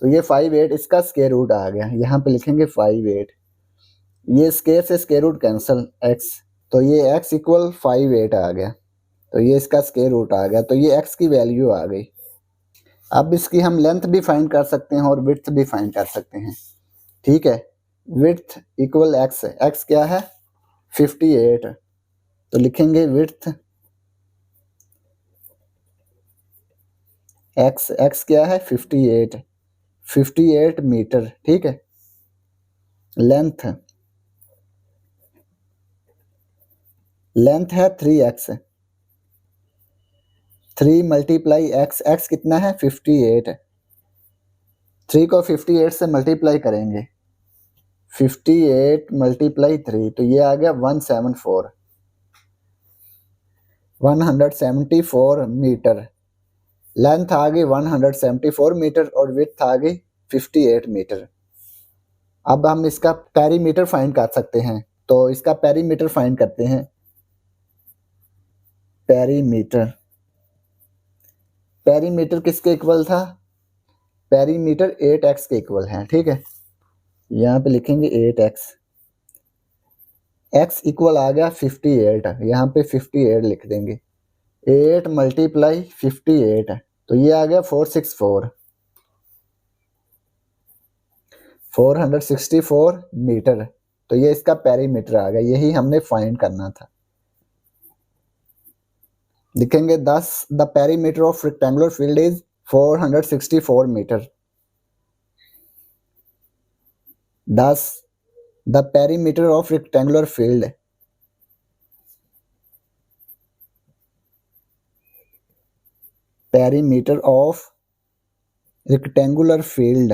[SPEAKER 1] तो ये 5 8 इसका स्क्वायर रूट आ गया, यहाँ पे लिखेंगे 5 8, ये स्क्वायर से स्क्वायर रूट कैंसिल, x, तो ये x इक्वल 5 8 आ गया, तो ये इसका स्क्वायर रूट आ गया, तो ये x की वैल्यू आ गई। अब इसकी हम लेंथ भी फाइंड कर सकते हैं और विड्थ भी फाइंड कर सकते हैं, ठीक है। विड्थ इक्वल x, x क्या है 58, तो लिखेंगे विड्थ x क्या है 58, 58 मीटर, ठीक है। लेंथ है 3x, 3 मल्टीप्लाई x कितना है 58, 3 को 58 से मल्टीप्लाई करेंगे, 58 मल्टीप्लाई 3, तो ये आ गया 174 मीटर। लेंथ आ गई 174 मीटर और विड्थ आ गई 58 मीटर। अब हम इसका पेरीमीटर फाइंड कर सकते हैं, तो इसका पेरीमीटर फाइंड करते हैं। पेरीमीटर किसके इक्वल था, पेरीमीटर 8x के इक्वल है, ठीक है, यहाँ पे लिखेंगे 8x, x इक्वल आ गया 58, यहाँ पे 58 लिख देंगे, 8 मल्टीप्लाई 58, तो ये आ गया 464 मीटर, तो ये इसका पेरीमीटर आ गया, यही हमने फाइंड करना था। लिखेंगे 10 the perimeter of rectangular field is 464 metre. 10 the perimeter of rectangular field, perimeter of rectangular field,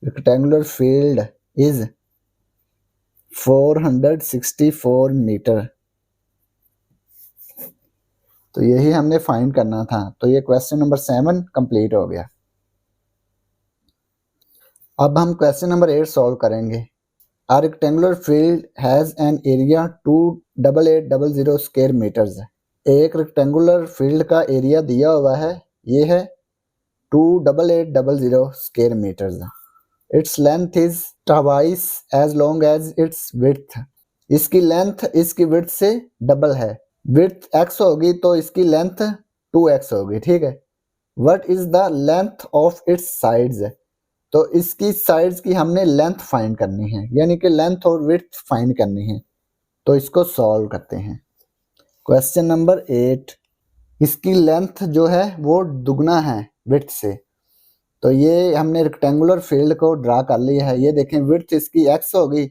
[SPEAKER 1] rectangular field is 464 metre, तो यही हमने फाइंड करना था। तो ये क्वेश्चन नंबर 7 कंप्लीट हो गया। अब हम क्वेश्चन नंबर 8 सॉल्व करेंगे। A rectangular field has an area 28800 square metres. एक रेक्टेंगुलर फील्ड का एरिया दिया हुआ है, ये है 28800 square metres. Its length is twice as long as its width। इसकी लेंथ इसकी विड्थ से डबल है, विड्थ x होगी तो इसकी लेंथ 2x होगी, ठीक है। What is the length of its sides? तो इसकी साइड्स की हमने लेंथ फाइंड करनी है, यानी कि लेंथ और विड्थ फाइंड करनी है, तो इसको सॉल्व करते हैं। क्वेश्चन नंबर 8, इसकी लेंथ जो है वो दुगना है विड्थ से। तो ये हमने रेक्टेंगुलर फील्ड को ड्रा कर लिया है। ये देखें विड्थ इसकी x होगी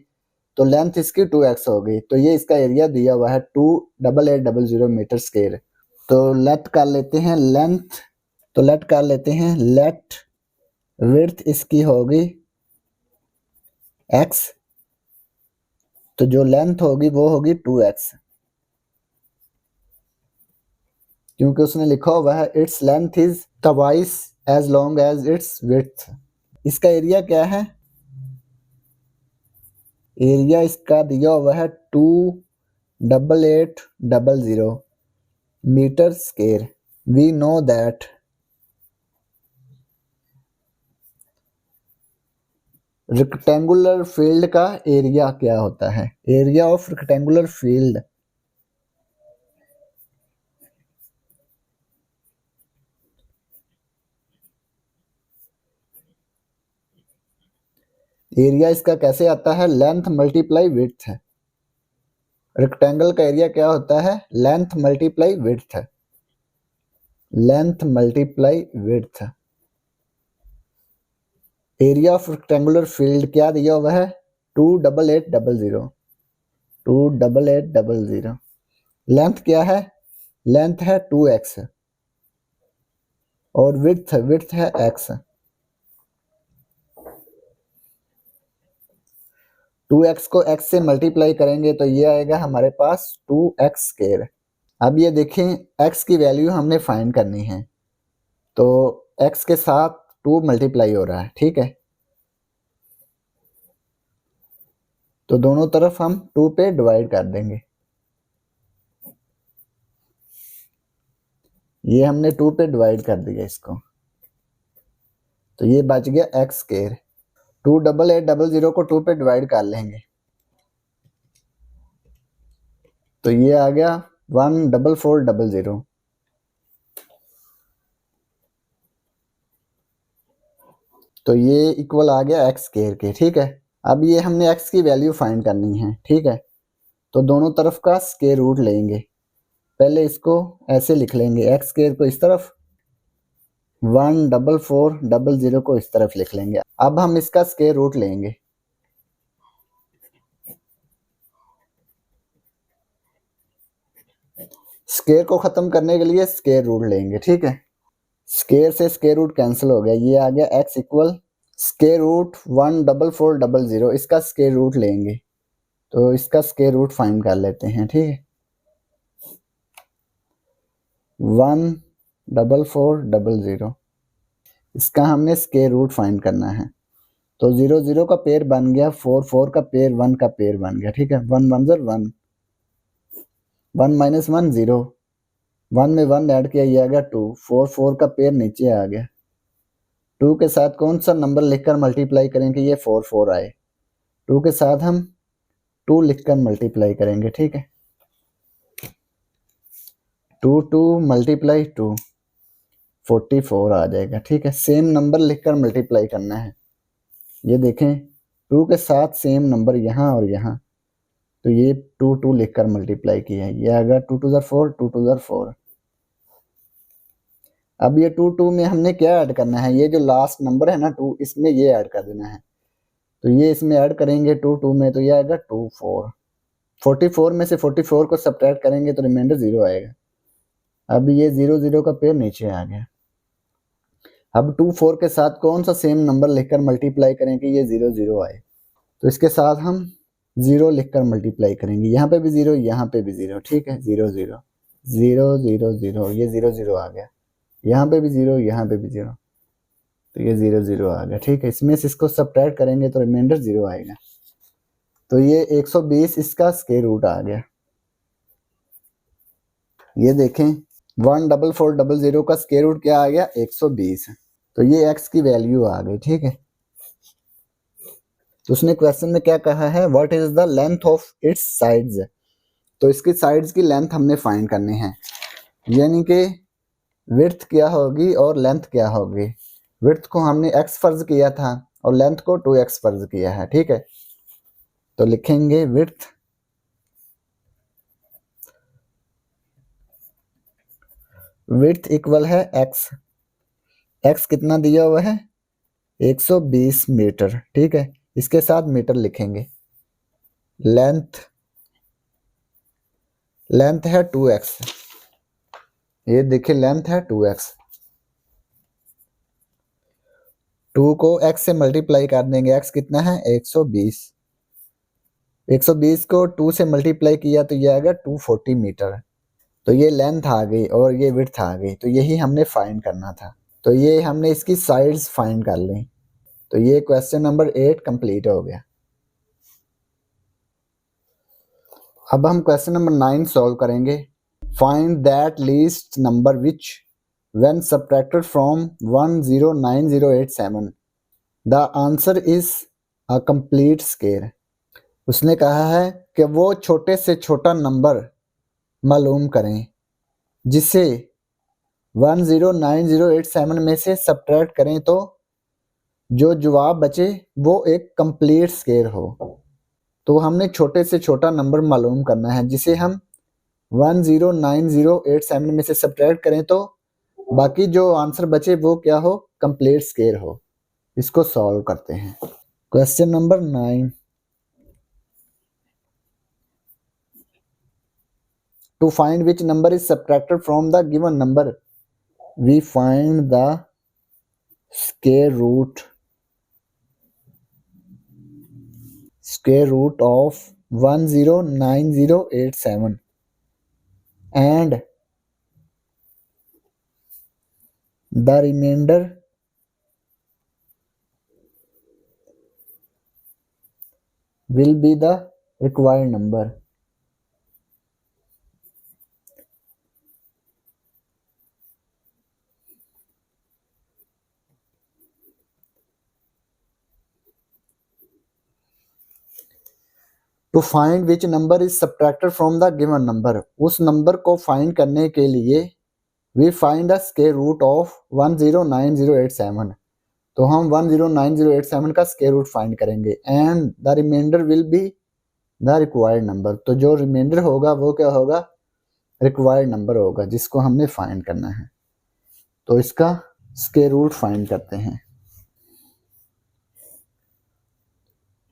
[SPEAKER 1] तो लेंथ इसकी 2x होगी। तो ये इसका एरिया दिया हुआ है 28800 मीटर स्क्वायर। तो लेट कर लेते हैं लेंथ, तो लेट कर लेते हैं लेट विड्थ इसकी होगी x, तो जो लेंथ होगी वो होगी 2x, क्योंकि उसने लिखा हुआ है its length is twice as long as its width. इसका एरिया क्या है? एरिया इसका दिया हुआ है 28800 metre square. We know that rectangular field का एरिया क्या होता है? Area of rectangular field area इसका कैसे आता है? लेंथ मल्टीप्लाई विड्थ है। रेक्टेंगल का एरिया क्या होता है? लेंथ मल्टीप्लाई विड्थ है, length multiply width. Area of rectangular field क्या दिया हुआ है? 28800, 28800। लेंथ क्या है? लेंथ है 2x और विड्थ है x। 2x को x से मल्टीप्लाई करेंगे तो ये आएगा हमारे पास 2x स्क्वायर। अब ये देखें x की वैल्यू हमने फाइंड करनी है, तो x के साथ 2 मल्टीप्लाई हो रहा है, ठीक है। तो दोनों तरफ हम 2 पे डिवाइड कर देंगे। ये हमने 2 पे डिवाइड कर दिया इसको, तो ये बच गया x स्क्वायर। 28800 को 2 पे डिवाइड कर लेंगे तो ये आ गया 14400। तो ये इक्वल आ गया x स्क्वायर के, ठीक है। अब ये हमने x की वैल्यू फाइंड करनी है, ठीक है। तो दोनों तरफ का स्क्वायर रूट लेंगे। पहले इसको ऐसे लिख लेंगे, x स्क्वायर को इस तरफ, 14400 को इस तरफ लिख लेंगे। अब हम इसका स्क्वायर रूट लेंगे। स्क्वायर को खत्म करने के लिए स्क्वायर रूट लेंगे, ठीक है। स्क्वायर से स्क्वायर रूट कैंसिल हो गया, ये आ गया x इक्वल स्क्वायर रूट 14400। इसका स्क्वायर रूट लेंगे तो इसका स्क्वायर रूट फाइंड कर लेते हैं, ठीक है। 14400 इसका हमने स्क्वायर रूट फाइंड करना है। तो 0 का पेयर बन गया, 4 का पेयर, 1 का पेयर बन गया, ठीक है। 1 1 1, 1 माइनस 1 0, 1 में 1 ऐड किया, ये आ गया 2, 4 का पेयर नीचे आ गया। 2 के साथ कौन सा नंबर लिखकर मल्टीप्लाई करें कि ये 4 आए? 2 के साथ हम 2 लिखकर मल्टीप्लाई करेंगे, ठीक है। 2 मल्टीप्लाई 2 44 आ जाएगा, ठीक है। सेम नंबर लिखकर मल्टीप्लाई करना है। ये देखें 2 के साथ सेम नंबर यहाँ और यहाँ, तो ये 2 लिखकर मल्टीप्लाई किया है, ये आ गया 2 2 4, 2 2 4। अब ये 2 में हमने क्या ऐड करना है? ये जो लास्ट नंबर है ना 2, इसमें ये ऐड कर देना है। तो ये इसमें ऐड करेंगे 2 में, तो ये आएगा 2 4। 44 में से 44 को सब्ट्रैक्ट करेंगे तो रिमाइंडर 0 आएगा। अब ये 0 का पेयर नीचे आ गया। अब 2 4 के साथ कौन सा सेम नंबर लिखकर मल्टीप्लाई करें कि ये 0 आए? तो इसके साथ हम 0 लिखकर मल्टीप्लाई करेंगे। यहाँ पे भी 0, यहाँ पे भी 0, ठीक है। 0 0 0 0 0, ये 0 0 आ गया। यहाँ पे भी 0, यहाँ पे भी 0, तो ये 0 0 आ गया, ठीक है। इसमें से इसको सब्ट्रैक्ट करेंगे तो रिमाइंडर 0 आएगा। तो ये 120 इसका स्क्वायर रूट आ गया। ये देखें 14400 का स्क्वायर रूट क्या आ गया? 120। तो ये x की वैल्यू आ गई, ठीक है। तो उसने क्वेश्चन में क्या कहा है? What is the length of its sides. तो इसकी साइड्स की लेंथ हमने फाइंड करनी है, यानी कि विड्थ क्या होगी और लेंथ क्या होगी। विड्थ को हमने x फर्ज किया था और लेंथ को 2x फर्ज किया है, ठीक है। तो लिखेंगे विड्थ विड्थ इक्वल है एक्स, एक्स कितना दिया हुआ है 120 मीटर, ठीक है, इसके साथ मीटर लिखेंगे। लेंथ, लेंथ है 2x, ये देखिए लेंथ है 2x, 2 को x से मल्टीप्लाई कर देंगे, x कितना है 120, 120 को 2 से मल्टीप्लाई किया तो ये आएगा 240 मीटर। तो ये लेंथ आ गई और ये विड्थ आ गई, तो यही हमने फाइंड करना था। तो ये हमने इसकी साइड्स फाइंड कर ली। तो ये क्वेश्चन नंबर 8 कंप्लीट हो गया। अब हम क्वेश्चन नंबर 9 सॉल्व करेंगे। Find that least number which when subtracted from 109087 the answer is a complete square. उसने कहा है कि वो छोटे से छोटा नंबर मालूम करें जिसे 109087 में से सब्ट्रैक्ट करें तो जो जवाब बचे वो एक कंप्लीट स्क्वायर हो। तो हमने छोटे से छोटा नंबर मालूम करना है जिसे हम 109087 में से सब्ट्रैक्ट करें तो बाकी जो आंसर बचे वो क्या हो, कंप्लीट स्क्वायर हो। इसको सॉल्व करते हैं। Question number 9, to find which number is subtracted from the given number we find the square root of 109087 and the remainder will be the required number. To find which number is subtracted from the given number, उस number को find करने के लिए we find the square root of 109087। तो हम 109087 का square root find करेंगे and the remainder will be the required number. तो जो रिमाइंडर होगा वो क्या होगा, रिक्वायर्ड नंबर होगा जिसको हमने फाइंड करना है। तो इसका स्क्वायर रूट फाइंड करते हैं।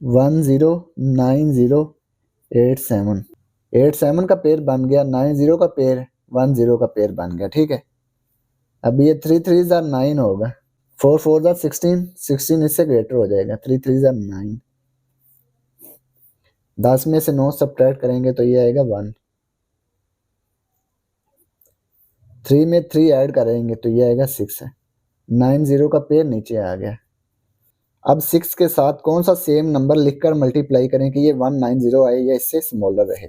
[SPEAKER 1] 109087 का पेयर बन गया, 90 का पेयर 10 का पेयर बन गया, ठीक है। अब ये 3 3 9 होगा, 4 4 16, 16 इससे ग्रेटर हो जाएगा, 3 3 9। 10 में से 9 सब्ट्रैक्ट करेंगे तो ये आएगा 1। 3 में 3 ऐड करेंगे तो ये आएगा 6 है। 90 का पेयर नीचे आ गया। अब 6 के साथ कौन सा सेम नंबर लिखकर मल्टीप्लाई करें कि ये 190 आए या इससे स्मॉलर रहे।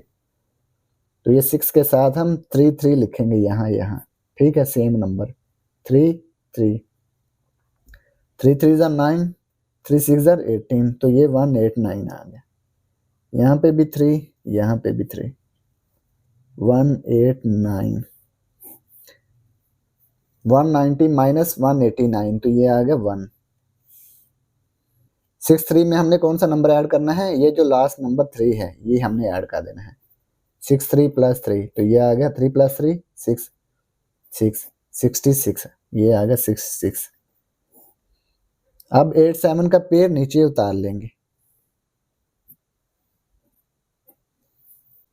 [SPEAKER 1] तो ये 6 के साथ हम 3 3 लिखेंगे यहाँ, ठीक है, सेम नंबर 3 3। 3 3 9, 3 6 18, तो ये 189 आ गया। यहाँ पे भी 3, यहाँ पे भी 3, 189। 190 माइनस 189 तो ये आ गया 1। 6 3 में हमने कौन सा नंबर ऐड करना है, ये जो लास्ट नंबर 3 है ये हमने ऐड कर देना है। 6 3 + 3 तो ये आ गया 3 + 3 6 6 66, ये आ गया 66। अब 8 7 का पेयर नीचे उतार लेंगे।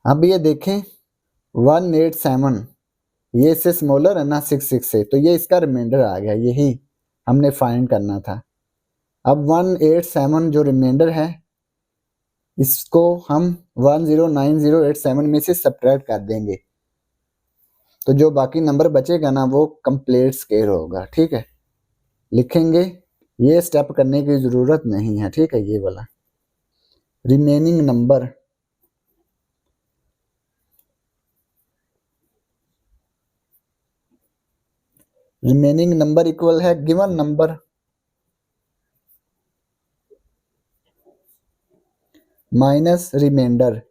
[SPEAKER 1] अब ये देखें 187 ये इससे स्मॉलर है ना 66 से, तो ये इसका रिमाइंडर आ गया, यही हमने फाइंड करना था। अब 187 जो रिमाइंडर है इसको हम 109087 में से सब्ट्रैक्ट कर देंगे तो जो बाकी नंबर बचेगा ना वो कंप्लीट स्क्वायर होगा, ठीक है। लिखेंगे, ये स्टेप करने की ज़रूरत नहीं है, ठीक है। ये वाला रिमेनिंग नंबर इक्वल है given number minus remainder.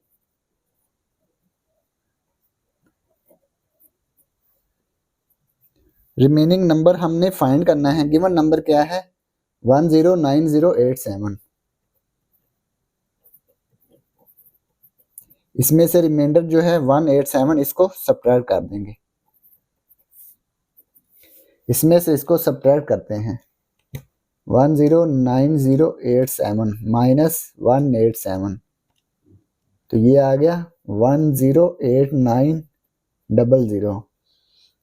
[SPEAKER 1] Remaining number हमने फाइंड करना है, गिवन नंबर क्या है 109087। इसमें से रिमाइंडर जो है 187, इसको सब्ट्रैक्ट कर देंगे। इसमें से इसको सब्ट्रैक्ट करते हैं। 109087 माइनस 187, तो ये आ गया 108900।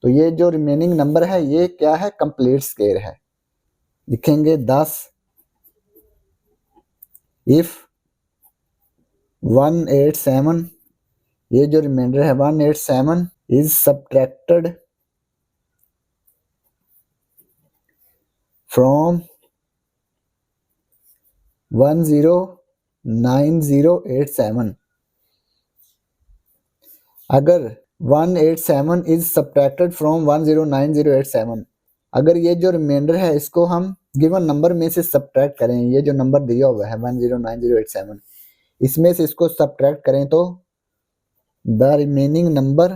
[SPEAKER 1] तो ये जो रिमेनिंग नंबर है ये क्या है, कंप्लीट स्क्वायर है। लिखेंगे 10 इफ 187, ये जो रिमाइंडर है 187 इज सब्ट्रैक्टेड फ्रॉम 109087। अगर 187 इज सब्ट्रैक्टेड फ्रॉम 109087, अगर ये जो रिमाइंडर है इसको हम गिवन नंबर में से सब्ट्रैक्ट करें, ये जो नंबर दिया हुआ है 109087, इसमें से इसको सब्ट्रैक्ट करें तो द रिमेनिंग नंबर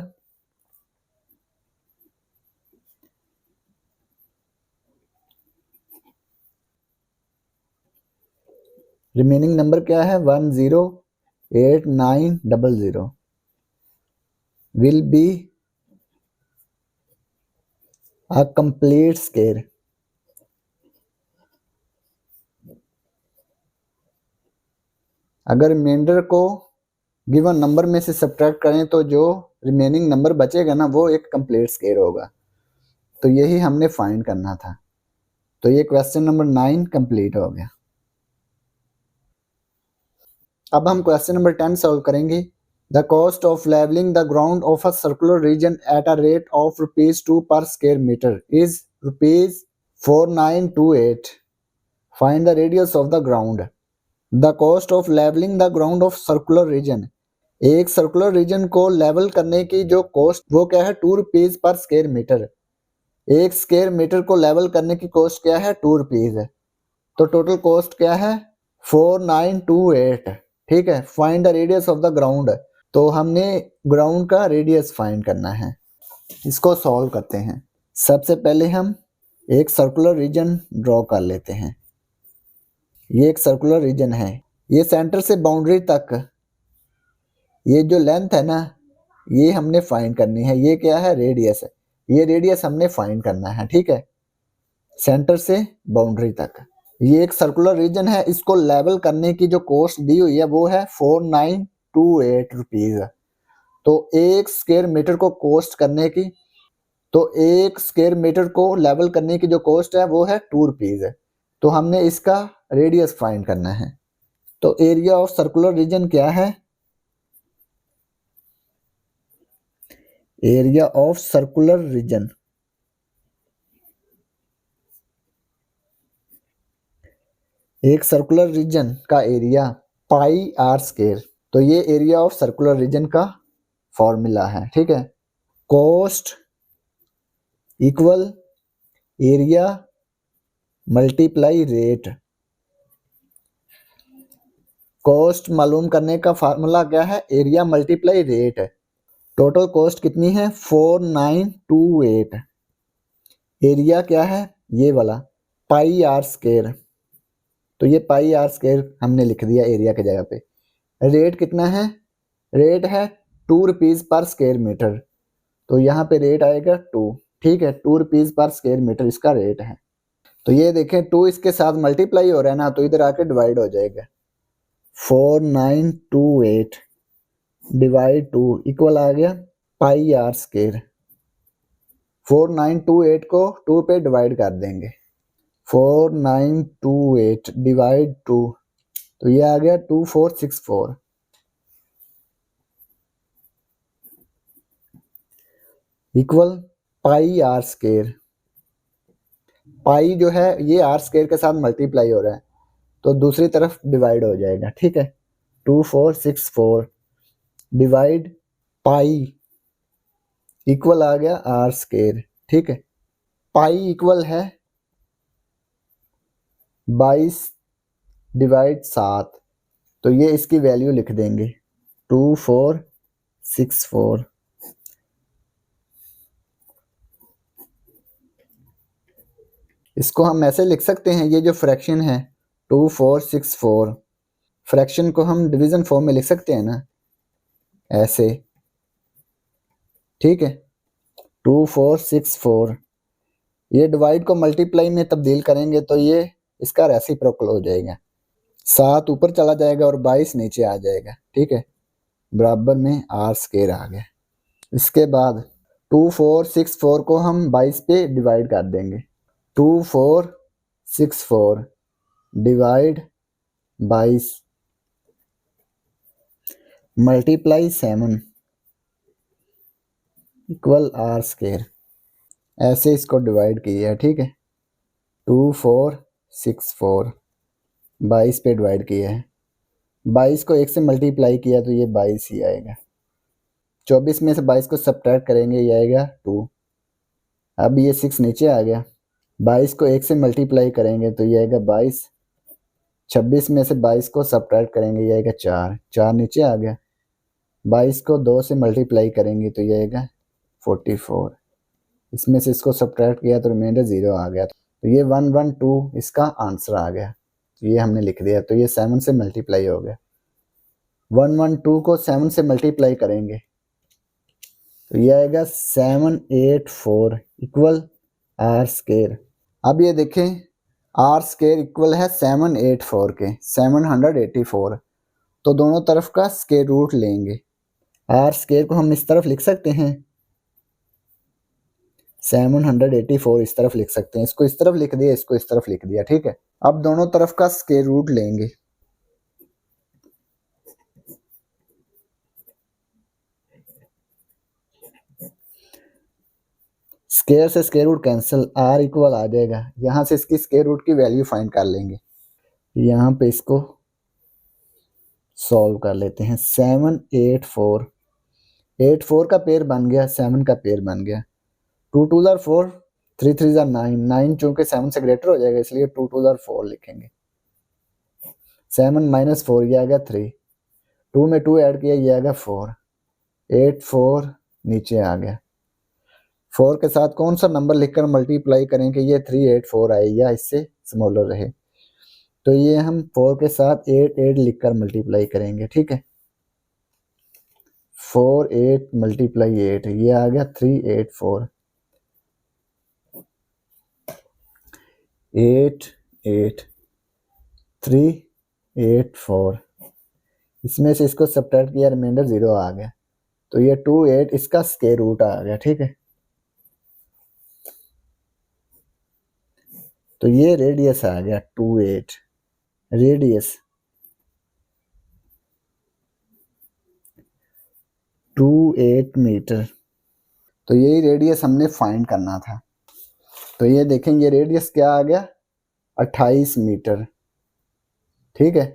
[SPEAKER 1] क्या है, 108900 will be a complete square। अगर रिमाइंडर को गिवन नंबर में से सब्ट्रैक्ट करें तो जो रिमेनिंग नंबर बचेगा ना वो एक कंप्लीट स्क्वायर होगा। तो यही हमने फाइंड करना था। तो ये क्वेश्चन नंबर 9 कंप्लीट हो गया। अब हम क्वेश्चन नंबर 10 सॉल्व करेंगे। The cost of levelling the ground of a circular region at a rate of ₹2 per square metre is ₹4928। Find the radius of the ground. The cost of levelling the ground of circular region, एक circular region को level करने की जो cost वो क्या है, ₹2 per square metre. एक square metre को लेवल करने की कॉस्ट क्या है, ₹2 है। तो टोटल कॉस्ट क्या है, 4928। ठीक है। Find the radius of the ground, तो हमने ग्राउंड का रेडियस फाइंड करना है। इसको सॉल्व करते हैं। सबसे पहले हम एक सर्कुलर रीजन ड्रॉ कर लेते हैं। ये एक सर्कुलर रीजन है, ये सेंटर से बाउंड्री तक ये जो लेंथ है ना ये हमने फाइंड करनी है। ये क्या है, रेडियस है। ये रेडियस हमने फाइंड करना है। ठीक है, सेंटर से बाउंड्री तक ये एक सर्कुलर रीजन है। इसको लेवल करने की जो कॉस्ट दी हुई है वो है ₹4928। तो एक स्क्वायर मीटर को कॉस्ट करने की, तो एक स्क्वायर मीटर को लेवल करने की जो कॉस्ट है वो है ₹2 है। तो हमने इसका रेडियस फाइंड करना है। तो एरिया ऑफ सर्कुलर रीजन क्या है, एरिया ऑफ सर्कुलर रीजन, एक सर्कुलर रीजन का एरिया πr²। तो ये एरिया ऑफ सर्कुलर रीजन का फॉर्मूला है। ठीक है, cost equal area multiply rate. Cost मालूम करने का फार्मूला क्या है, area multiply rate. Total cost कितनी है, 4928। एरिया क्या है, ये वाला πr²। तो ये πr² हमने लिख दिया एरिया की जगह पे। रेट कितना है, रेट है ₹2 पर स्क्वायर मीटर। तो यहाँ पे रेट आएगा 2। ठीक है, ₹2 पर स्क्वायर मीटर इसका रेट है। तो ये देखें 2 इसके साथ मल्टीप्लाई हो रहा है ना, तो इधर आके डिवाइड हो जाएगा। 4928 डिवाइड 2 इक्वल आ गया πr²। 4928 को 2 पे डिवाइड कर देंगे। 4928 डिवाइड 2, तो ये आ गया 2464 इक्वल πr²। पाई जो है ये r² के साथ मल्टीप्लाई हो रहा है तो दूसरी तरफ डिवाइड हो जाएगा। ठीक है, 2464 डिवाइड पाई इक्वल आ गया r²। ठीक है, पाई इक्वल है 22 डिवाइड 7। तो ये इसकी वैल्यू लिख देंगे 2464। इसको हम ऐसे लिख सकते हैं, ये जो फ्रैक्शन है 2464, फ्रैक्शन को हम डिवीजन फॉर्म में लिख सकते हैं ना, ऐसे। ठीक है, 2464 ये डिवाइड को मल्टीप्लाई में तब्दील करेंगे तो ये इसका रेसिप्रोकल हो जाएगा, 7 ऊपर चला जाएगा और 22 नीचे आ जाएगा, ठीक है, बराबर में आर स्क्वायर आ गया। इसके बाद 2464 को हम 22 पे डिवाइड कर देंगे, 2464 divide 22 multiply 7 equal r square, ऐसे इसको डिवाइड किया है, ठीक है। 2464 22 पे डिवाइड किया है, 22 को 1 से मल्टीप्लाई किया तो ये 22 ही आएगा। 24 में से 22 को सब्ट्रैक्ट करेंगे, ये आएगा 2। अब ये 6 नीचे आ गया, 22 को 1 से मल्टीप्लाई करेंगे तो ये आएगा 22। 26 में से 22 को सब्ट्रैक्ट करेंगे, ये आएगा 4, 4 नीचे आ गया। 22 को 2 से मल्टीप्लाई करेंगे तो ये आएगा 44। इसमें से इसको सब्ट्रैक्ट किया तो रिमाइंडर 0 आ गया, तो ये 112 इसका आंसर आ गया। तो ये हमने लिख दिया, तो ये 7 से मल्टीप्लाई हो गया। 112 को 7 से मल्टीप्लाई करेंगे तो ये आएगा 784 इक्वल आर स्क्वायर। अब ये देखें, आर स्क्वायर इक्वल है 784 के, 784, तो दोनों तरफ का स्क्वायर रूट लेंगे। आर स्क्वायर को हम इस तरफ लिख सकते हैं, 784 इस तरफ लिख सकते हैं, इसको इस तरफ लिख दिया, इसको इस तरफ लिख दिया, ठीक है। अब दोनों तरफ का स्क्वायर रूट लेंगे, स्क्वायर से square root cancel, r equal आ जाएगा। यहाँ से इसकी स्क्वायर रूट की वैल्यू फाइंड कर लेंगे, यहाँ पे इसको सॉल्व कर लेते हैं। 784, 84 का पेयर बन गया, 7 का पेयर बन गया, 2 2 ज़ार 4, 3 3 ज़ार 9, 9 चूंकि 7 से ग्रेटर हो जाएगा इसलिए 2 2 ज़ार 4 लिखेंगे। 7 माइनस 4 ये आ गया 3, 2 में 2 ऐड किया ये आ गया 4, 84 नीचे आ गया। 4 के साथ कौन सा नंबर लिखकर मल्टीप्लाई करें कि ये 384 आए या इससे स्मॉलर रहे, तो ये हम 4 के साथ 8 8 लिखकर मल्टीप्लाई करेंगे, ठीक है। 4 8 मल्टीप्लाई 8, ये आ गया 384, 8 8 384, इसमें से इसको सब्ट्रैक्ट किया, रिमाइंडर 0 आ गया, तो ये 2 8 इसका स्क्वायर रूट आ गया, ठीक है। तो ये रेडियस आ गया 2 8, रेडियस 2 8 मीटर, तो यही रेडियस हमने फाइंड करना था। तो ये देखें, ये रेडियस क्या आ गया, 28 मीटर, ठीक है।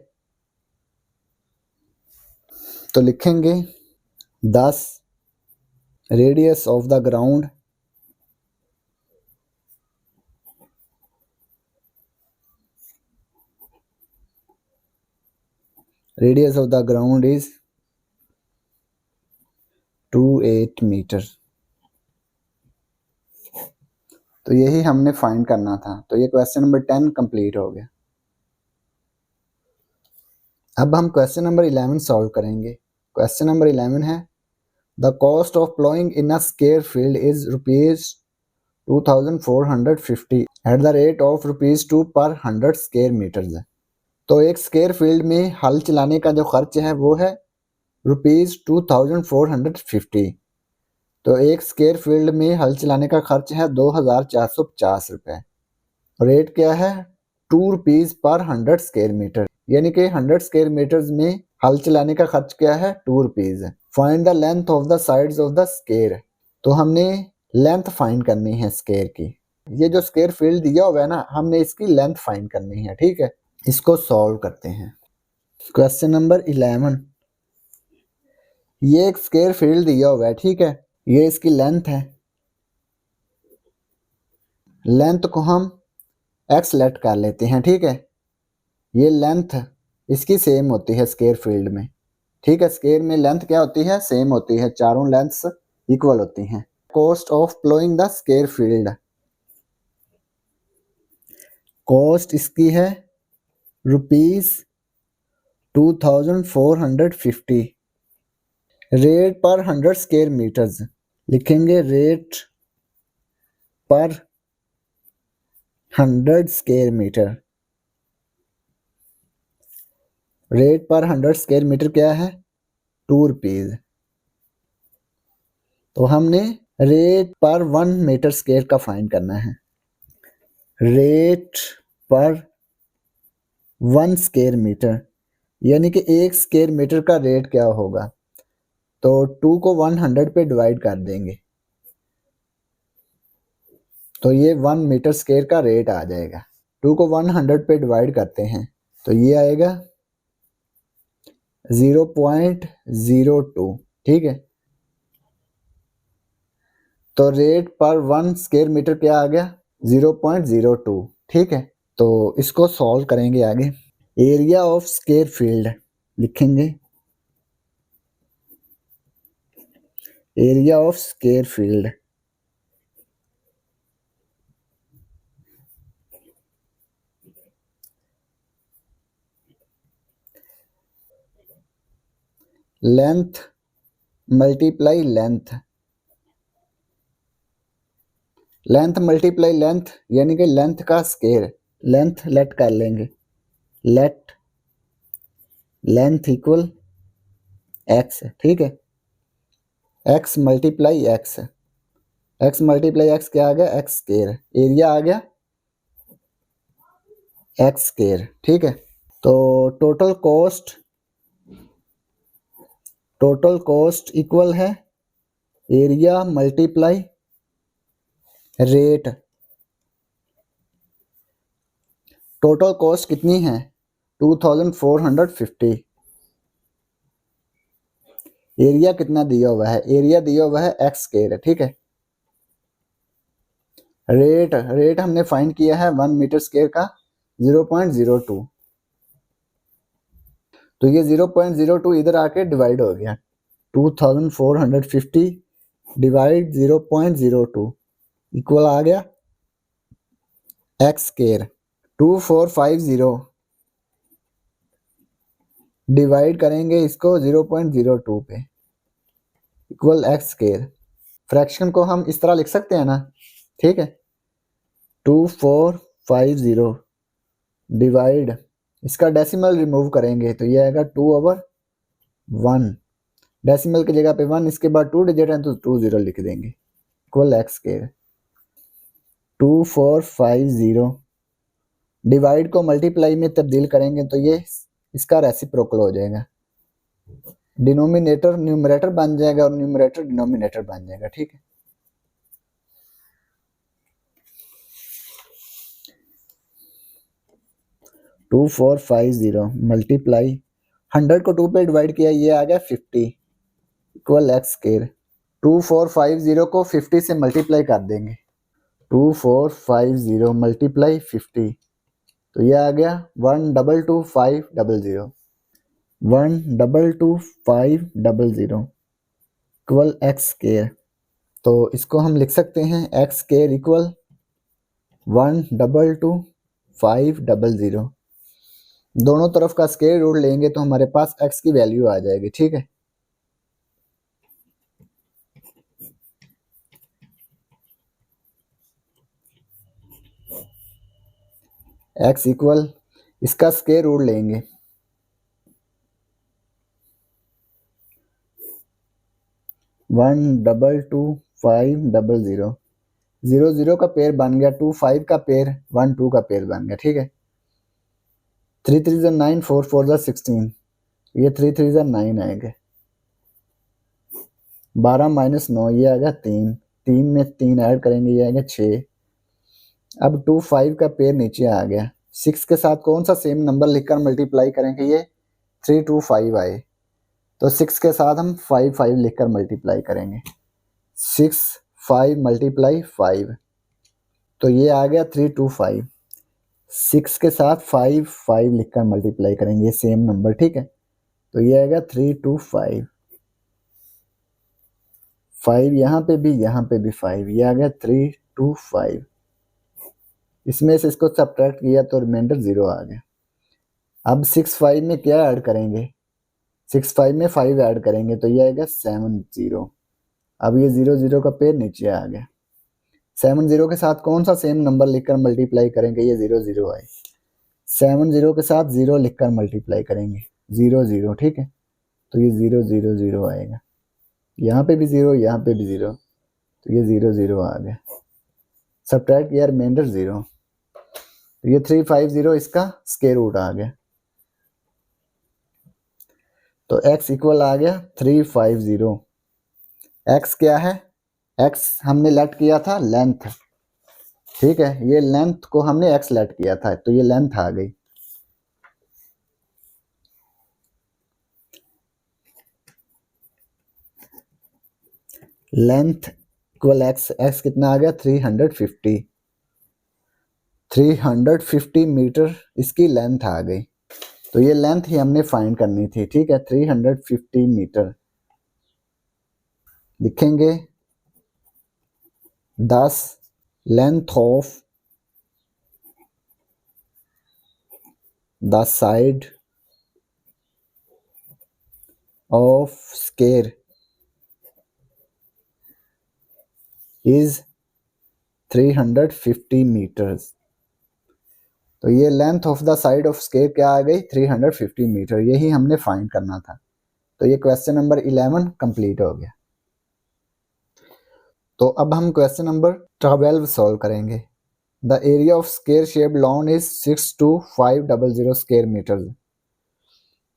[SPEAKER 1] तो लिखेंगे 10 radius of the ground radius of the ground is 28 metre. तो यही हमने फाइंड करना था। तो ये क्वेश्चन नंबर 10 कंप्लीट हो गया। अब हम क्वेश्चन नंबर 11 सॉल्व करेंगे। क्वेश्चन नंबर 11 है, the cost of ploughing in a square field is ₹2450 at the rate of ₹2 पर 100 स्क्वायर मीटर्स है। तो एक स्क्वायर फील्ड में हल चलाने का जो खर्च है वो है ₹2450। तो एक स्क्वायर फील्ड में हल चलाने का खर्च है 2450 रुपये। रेट क्या है, ₹2 पर 100 स्क्वायर मीटर, यानी कि 100 स्क्वायर मीटर्स में हल चलाने का खर्च क्या है, ₹2 है। Find the length of the sides of the square, तो हमने लेंथ फाइंड करनी है स्क्वायर की। ये जो स्क्वायर फील्ड दिया हुआ है ना, हमने इसकी लेंथ फाइंड करनी है, ठीक है। इसको सॉल्व करते हैं। क्वेश्चन नंबर 11, ये एक स्क्वायर फील्ड दिया हुआ है, ठीक है। ये इसकी लेंथ है, लेंथ को हम x लेट कर लेते हैं, ठीक है। ये लेंथ इसकी सेम होती है स्क्वायर फील्ड में, ठीक है। स्क्वायर में लेंथ क्या होती है, सेम होती है, चारों लेंथ्स इक्वल होती हैं। Cost of ploughing the square field, cost इसकी है ₹2450। रेट पर 100 स्क्वायर मीटर्स, लिखेंगे रेट पर 100 स्क्वायर मीटर, रेट पर 100 स्क्वायर मीटर क्या है, 2 रुपीज। तो हमने रेट पर 1 मीटर स्क्वायर का फाइंड करना है। रेट पर 1 स्क्वायर मीटर यानी कि 1 स्क्वायर मीटर का रेट क्या होगा, तो 2 को 100 पे डिवाइड कर देंगे तो ये 1 मीटर स्क्वायर का रेट आ जाएगा। 2 को 100 पे डिवाइड करते हैं तो ये आएगा 0.02, ठीक है। तो रेट पर 1 स्क्वायर मीटर क्या आ गया, 0.02, ठीक है। तो इसको सॉल्व करेंगे आगे। एरिया ऑफ स्क्वायर फील्ड लिखेंगे, area of square field length multiply length, length multiply length यानी कि लेंथ का स्क्वायर, लेंथ लेट कर लेंगे, लेट लेंथ इक्वल एक्स, ठीक है। X multiply x, x multiply x क्या आ गया, एक्स स्क्वायर, एरिया आ गया एक्स स्क्वायर, ठीक है। तो टोटल कॉस्ट इक्वल है area multiply rate. Total cost कितनी है, 2450। एरिया कितना दिया हुआ है, एरिया दिया हुआ है एक्स स्क्वायर, ठीक है। रेट हमने फाइंड किया है 1 मीटर स्क्वायर का 0.02, तो ये 0.02 इधर आके डिवाइड हो गया, 2450 डिवाइड 0.02 इक्वल आ गया एक्स स्क्वायर। 2450 डिवाइड करेंगे इसको 0.02 पे इक्वल एक्स स्क्वायर। फ्रैक्शन को हम इस तरह लिख सकते हैं ना, ठीक है। 2450 डिवाइड, इसका डेसिमल रिमूव करेंगे तो ये आएगा 2/1, डेसिमल की जगह पे 1, इसके बाद 2 डिजिट है तो 20 लिख देंगे इक्वल एक्स स्क्वायर। 2450 डिवाइड को मल्टीप्लाई में तब्दील करेंगे तो ये इसका रेसिप्रोकल हो जाएगा, डिनोमिनेटर न्यूमरेटर बन जाएगा और न्यूमरेटर डिनोमिनेटर बन जाएगा, ठीक है। टू 450 मल्टीप्लाई 100 को 2 पे डिवाइड किया, ये आ गया 50 इक्वल एक्स स्क्वायर। 2450 को 50 से मल्टीप्लाई कर देंगे, 2450 मल्टीप्लाई 50 तो ये आ गया 1222500, 1222500 इक्वल एक्स स्क्वायर। तो इसको हम लिख सकते हैं एक्स स्क्वायर इक्वल 1222500। दोनों तरफ का स्क्वायर रूट लेंगे तो हमारे पास एक्स की वैल्यू आ जाएगी, ठीक है। एक्स इक्वल, इसका स्क्वायर रूट लेंगे 1222500, 0 का पेयर बन गया, 25 का पेयर 12 का पेयर बन गया, ठीक है। 3 3 9, 4 4 16, ये 3 3 9 आएंगे, 12 माइनस 9 ये आएगा 3, 3 में 3 ऐड करेंगे ये आएगा 6। अब 25 का पेयर नीचे आ गया, 6 के साथ कौन सा सेम नंबर लिखकर मल्टीप्लाई करेंगे, ये 325 आए तो 6 के साथ हम 5 5 लिखकर मल्टीप्लाई करेंगे, 6 5 मल्टीप्लाई 5 तो ये आ गया 325। 6 के साथ 5 5 लिखकर मल्टीप्लाई करेंगे, ये सेम नंबर, ठीक है। तो ये आएगा 325, 5 यहाँ पे भी 5, ये आ गया 325। इसमें से इसको सब्ट्रैक्ट किया तो रिमाइंडर 0 आ गया। अब 6 5 में क्या ऐड करेंगे, 6 5 में 5 ऐड करेंगे तो ये आएगा 7 0। अब ये 0 0 का पेयर नीचे आ गया, 70 के साथ कौन सा सेम नंबर लिखकर मल्टीप्लाई करेंगे, ये 0 0 आए। 70 के साथ 0 लिखकर मल्टीप्लाई करेंगे, 0 0, ठीक है, तो ये 0 0 0 आएगा। यहाँ पे भी 0, यहाँ पे भी 0, तो ये 0 0 आ गया। सब्ट्रैक्ट किया, रिमाइंडर 0, तो ये 350 इसका स्क्वायर रूट आ गया। तो x इक्वल आ गया 350। x क्या है, x हमने लेट किया था लेंथ, ठीक है, ये लेंथ को हमने x लेट किया था, तो ये लेंथ आ गई। लेंथ इक्वल x कितना आ गया 350। 350 मीटर इसकी लेंथ आ गई। तो ये लेंथ ही हमने फाइंड करनी थी, ठीक है, 350 मीटर। लिखेंगे 10 length of the side of square is 350 metres. तो ये length of the side of square क्या आ गई, 350 मीटर, यही हमने फाइंड करना था। तो ये क्वेश्चन नंबर 11 कंप्लीट हो गया। तो अब हम क्वेश्चन नंबर 12 सॉल्व करेंगे। The area of square shape lawn is 62500 square metre.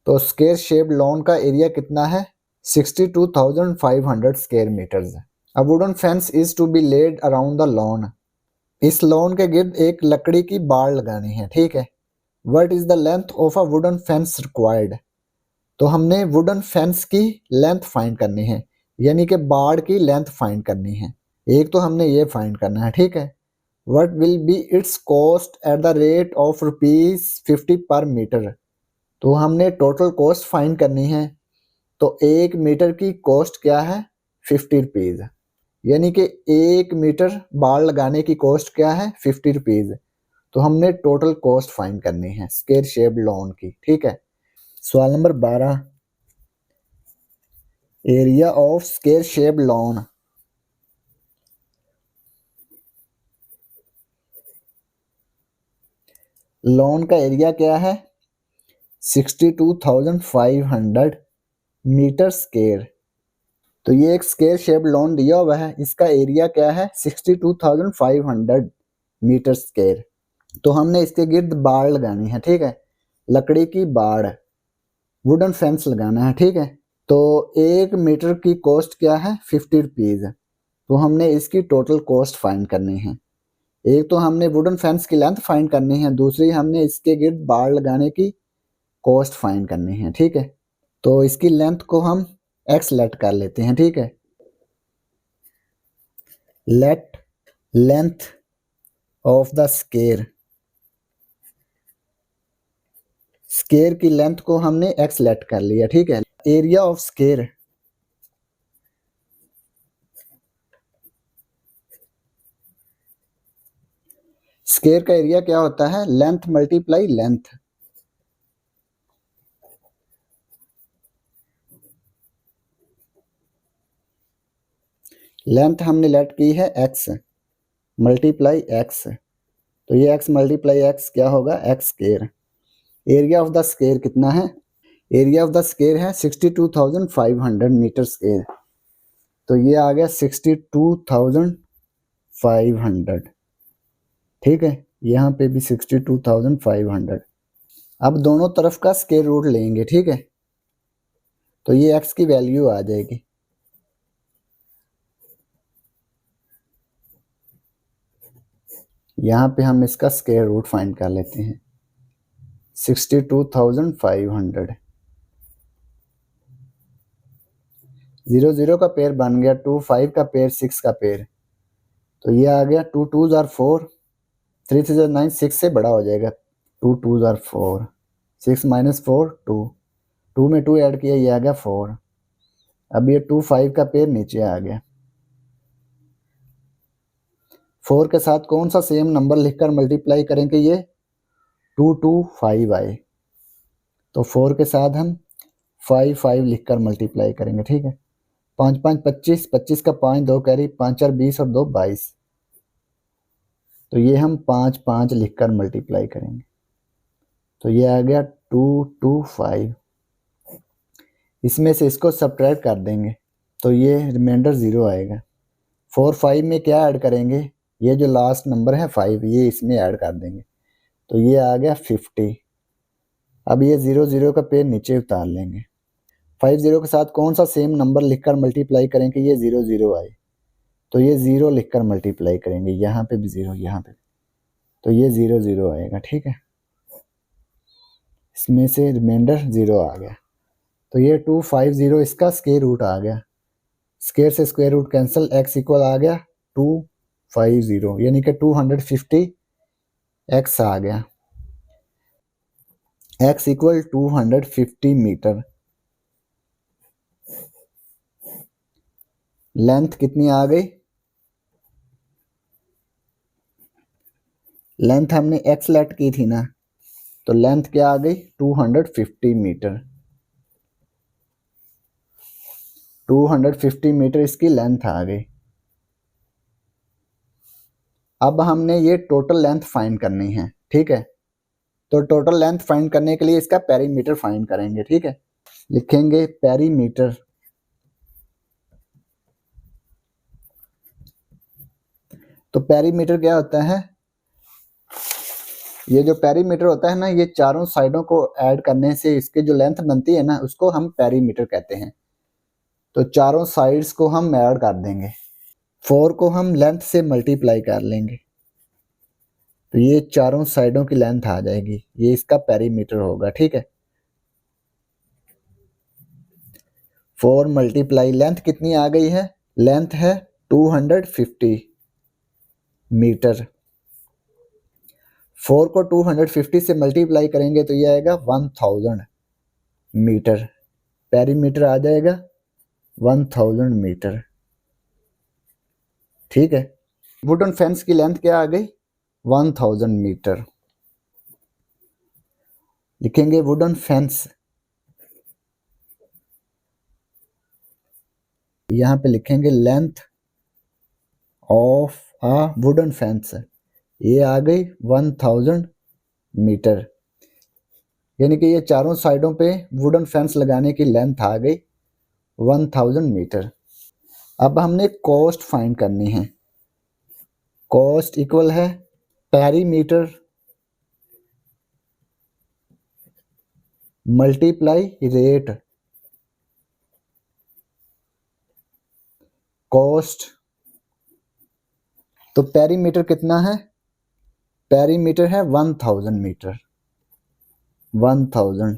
[SPEAKER 1] तो स्क्वायर शेप लॉन का एरिया कितना है, 62,500 square metres. A wooden fence is to be laid around the lawn. इस लॉन के गिर्द एक लकड़ी की बाड़ लगानी है, ठीक है। What is the length of a wooden fence required. तो हमने वुडन फेंस की लेंथ फाइंड करनी है, यानी कि बाड़ की लेंथ फाइंड करनी है। एक तो हमने ये फाइंड करना है, ठीक है। What will B it's cost at the rate of ₹50 पर मीटर। तो हमने टोटल कॉस्ट फाइंड करनी है। तो 1 मीटर की कॉस्ट क्या है, ₹50, यानी कि 1 मीटर बाड़ लगाने की कॉस्ट क्या है, ₹50। तो हमने टोटल कॉस्ट फाइंड करनी है स्क्वायर शेप लॉन की, ठीक है। सवाल number 12, area of square shape lawn. Lawn का एरिया क्या है, 62,500 मीटर स्क्वायर। तो ये एक स्क्वायर शेप लॉन दिया हुआ है, इसका एरिया क्या है, 62,500 मीटर स्क्वायर। तो हमने इसके गिर्द बाड़ लगानी है, ठीक है, लकड़ी की बाड़, वुडन फेंस लगाना है, ठीक है। तो 1 मीटर की कॉस्ट क्या है, ₹50। तो हमने इसकी टोटल कॉस्ट फाइंड करनी है। एक तो हमने वुडन फेंस की लेंथ फाइंड करनी है, दूसरी हमने इसके गिर्द बाड़ लगाने की कॉस्ट फाइंड करनी है, ठीक है। तो इसकी लेंथ को हम x लेट कर लेते हैं, ठीक है। Late length of the square, square की लेंथ को हमने x लेट कर लिया, ठीक है। एरिया ऑफ स्क्वायर, स्क्वायर का एरिया क्या होता है, लेंथ मल्टीप्लाई लेंथ। लेंथ हमने लेट की है x मल्टीप्लाई x, तो ये x मल्टीप्लाई x क्या होगा, x square. Area of the square कितना है, एरिया ऑफ द स्क्वायर है 62,500 मीटर स्क्वायर। तो ये आ गया 62,500, ठीक है, यहाँ पे भी 62,500। अब दोनों तरफ का स्क्वायर रूट लेंगे, ठीक है। तो ये x की वैल्यू आ जाएगी, यहाँ पे हम इसका स्क्वायर रूट फाइंड कर लेते हैं, 62,500। 0 0 का पेयर बन गया 2, 5 का पेयर, 6 का पेयर। तो ये आ गया 2 2s are 4, 3 3s are 9, 6 से बड़ा हो जाएगा, 2 2s are 4, 6 minus 4 2, 2 में 2 ऐड किया, ये आ गया 4। अब ये 2 5 का पेयर नीचे आ गया। 4 के साथ कौन सा सेम नंबर लिखकर मल्टीप्लाई करेंगे, ये 2 2 5 आए। तो 4 के साथ हम 5 5 लिखकर मल्टीप्लाई करेंगे, ठीक है। 5 5 25, 25 का 5 2 कैरी, 5 4 20 और 2 22। तो ये हम 5 5 लिखकर मल्टीप्लाई करेंगे, तो ये आ गया 225। इसमें से इसको सब्ट्रैक्ट कर देंगे तो ये रिमाइंडर 0 आएगा। 4 5 में क्या ऐड करेंगे, ये जो लास्ट नंबर है 5 ये इसमें ऐड कर देंगे, तो ये आ गया 50। अब ये 0 0 का पेड़ नीचे उतार लेंगे। 5 0 के साथ कौन सा सेम नंबर लिखकर मल्टीप्लाई करें कि ये 0 0 आए, तो ये 0 लिखकर मल्टीप्लाई करेंगे, यहाँ पे भी 0 यहाँ पे, तो ये 0 0 आएगा। ठीक है, इसमें से रिमाइंडर 0 आ गया, तो ये 250 इसका स्क्वायर रूट आ गया। स्क्वायर से square root cancel, x equal आ गया 250 यानी कि 250 x आ गया। x equal 250 metre. लेंथ कितनी आ गई, लेंथ हमने x लेट की थी ना, तो लेंथ क्या आ गई 250 मीटर। 250 मीटर इसकी लेंथ आ गई। अब हमने ये टोटल लेंथ फाइंड करनी है। ठीक है, तो टोटल लेंथ फाइंड करने के लिए इसका पेरीमीटर फाइंड करेंगे। ठीक है, लिखेंगे पेरीमीटर, तो पेरीमीटर क्या होता है, ये जो पेरीमीटर होता है ना, ये चारों साइडों को ऐड करने से इसकी जो लेंथ बनती है ना, उसको हम पेरीमीटर कहते हैं। तो चारों साइड्स को हम ऐड कर देंगे, 4 को हम लेंथ से मल्टीप्लाई कर लेंगे, तो ये चारों साइडों की लेंथ आ जाएगी, ये इसका पेरीमीटर होगा। ठीक है, 4 मल्टीप्लाई लेंथ कितनी आ गई है, लेंथ है 250 मीटर। 4 को 250 से मल्टीप्लाई करेंगे तो ये आएगा 1000 मीटर, पेरीमीटर आ जाएगा 1000 मीटर। ठीक है, वुडन फेंस की लेंथ क्या आ गई 1000 मीटर। लिखेंगे वुडन फेंस, यहाँ पे लिखेंगे length of a wooden fence, ये आ गई 1000 मीटर, यानी कि ये चारों साइडों पे वुडन फेंस लगाने की लेंथ आ गई 1000 मीटर। अब हमने कॉस्ट फाइंड करनी है। कॉस्ट इक्वल है पेरीमीटर मल्टीप्लाई रेट। कॉस्ट, तो पेरीमीटर कितना है, पेरीमीटर है 1000 मीटर, 1000।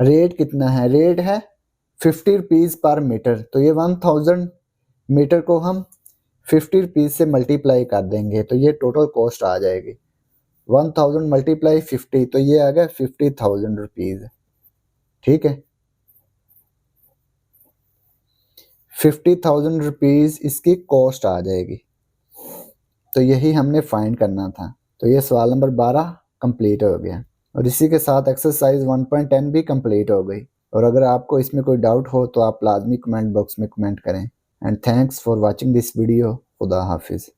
[SPEAKER 1] रेट कितना है, रेट है 50 रुपीज़ पर मीटर, तो ये 1000 मीटर को हम 50 रुपीज़ से मल्टीप्लाई कर देंगे, तो ये टोटल कॉस्ट आ जाएगी 1000 मल्टीप्लाई 50, तो ये आ गया 50,000 रुपीज़। ठीक है, 50,000 रुपीज़ इसकी कॉस्ट आ जाएगी, तो यही हमने फाइंड करना था। तो ये सवाल नंबर 12 कंप्लीट हो गया, और इसी के साथ एक्सरसाइज 1.10 भी कंप्लीट हो गई। और अगर आपको इसमें कोई डाउट हो तो आप लाजमी कमेंट बॉक्स में कमेंट करें। And thanks for watching this video. खुदा हाफिज़।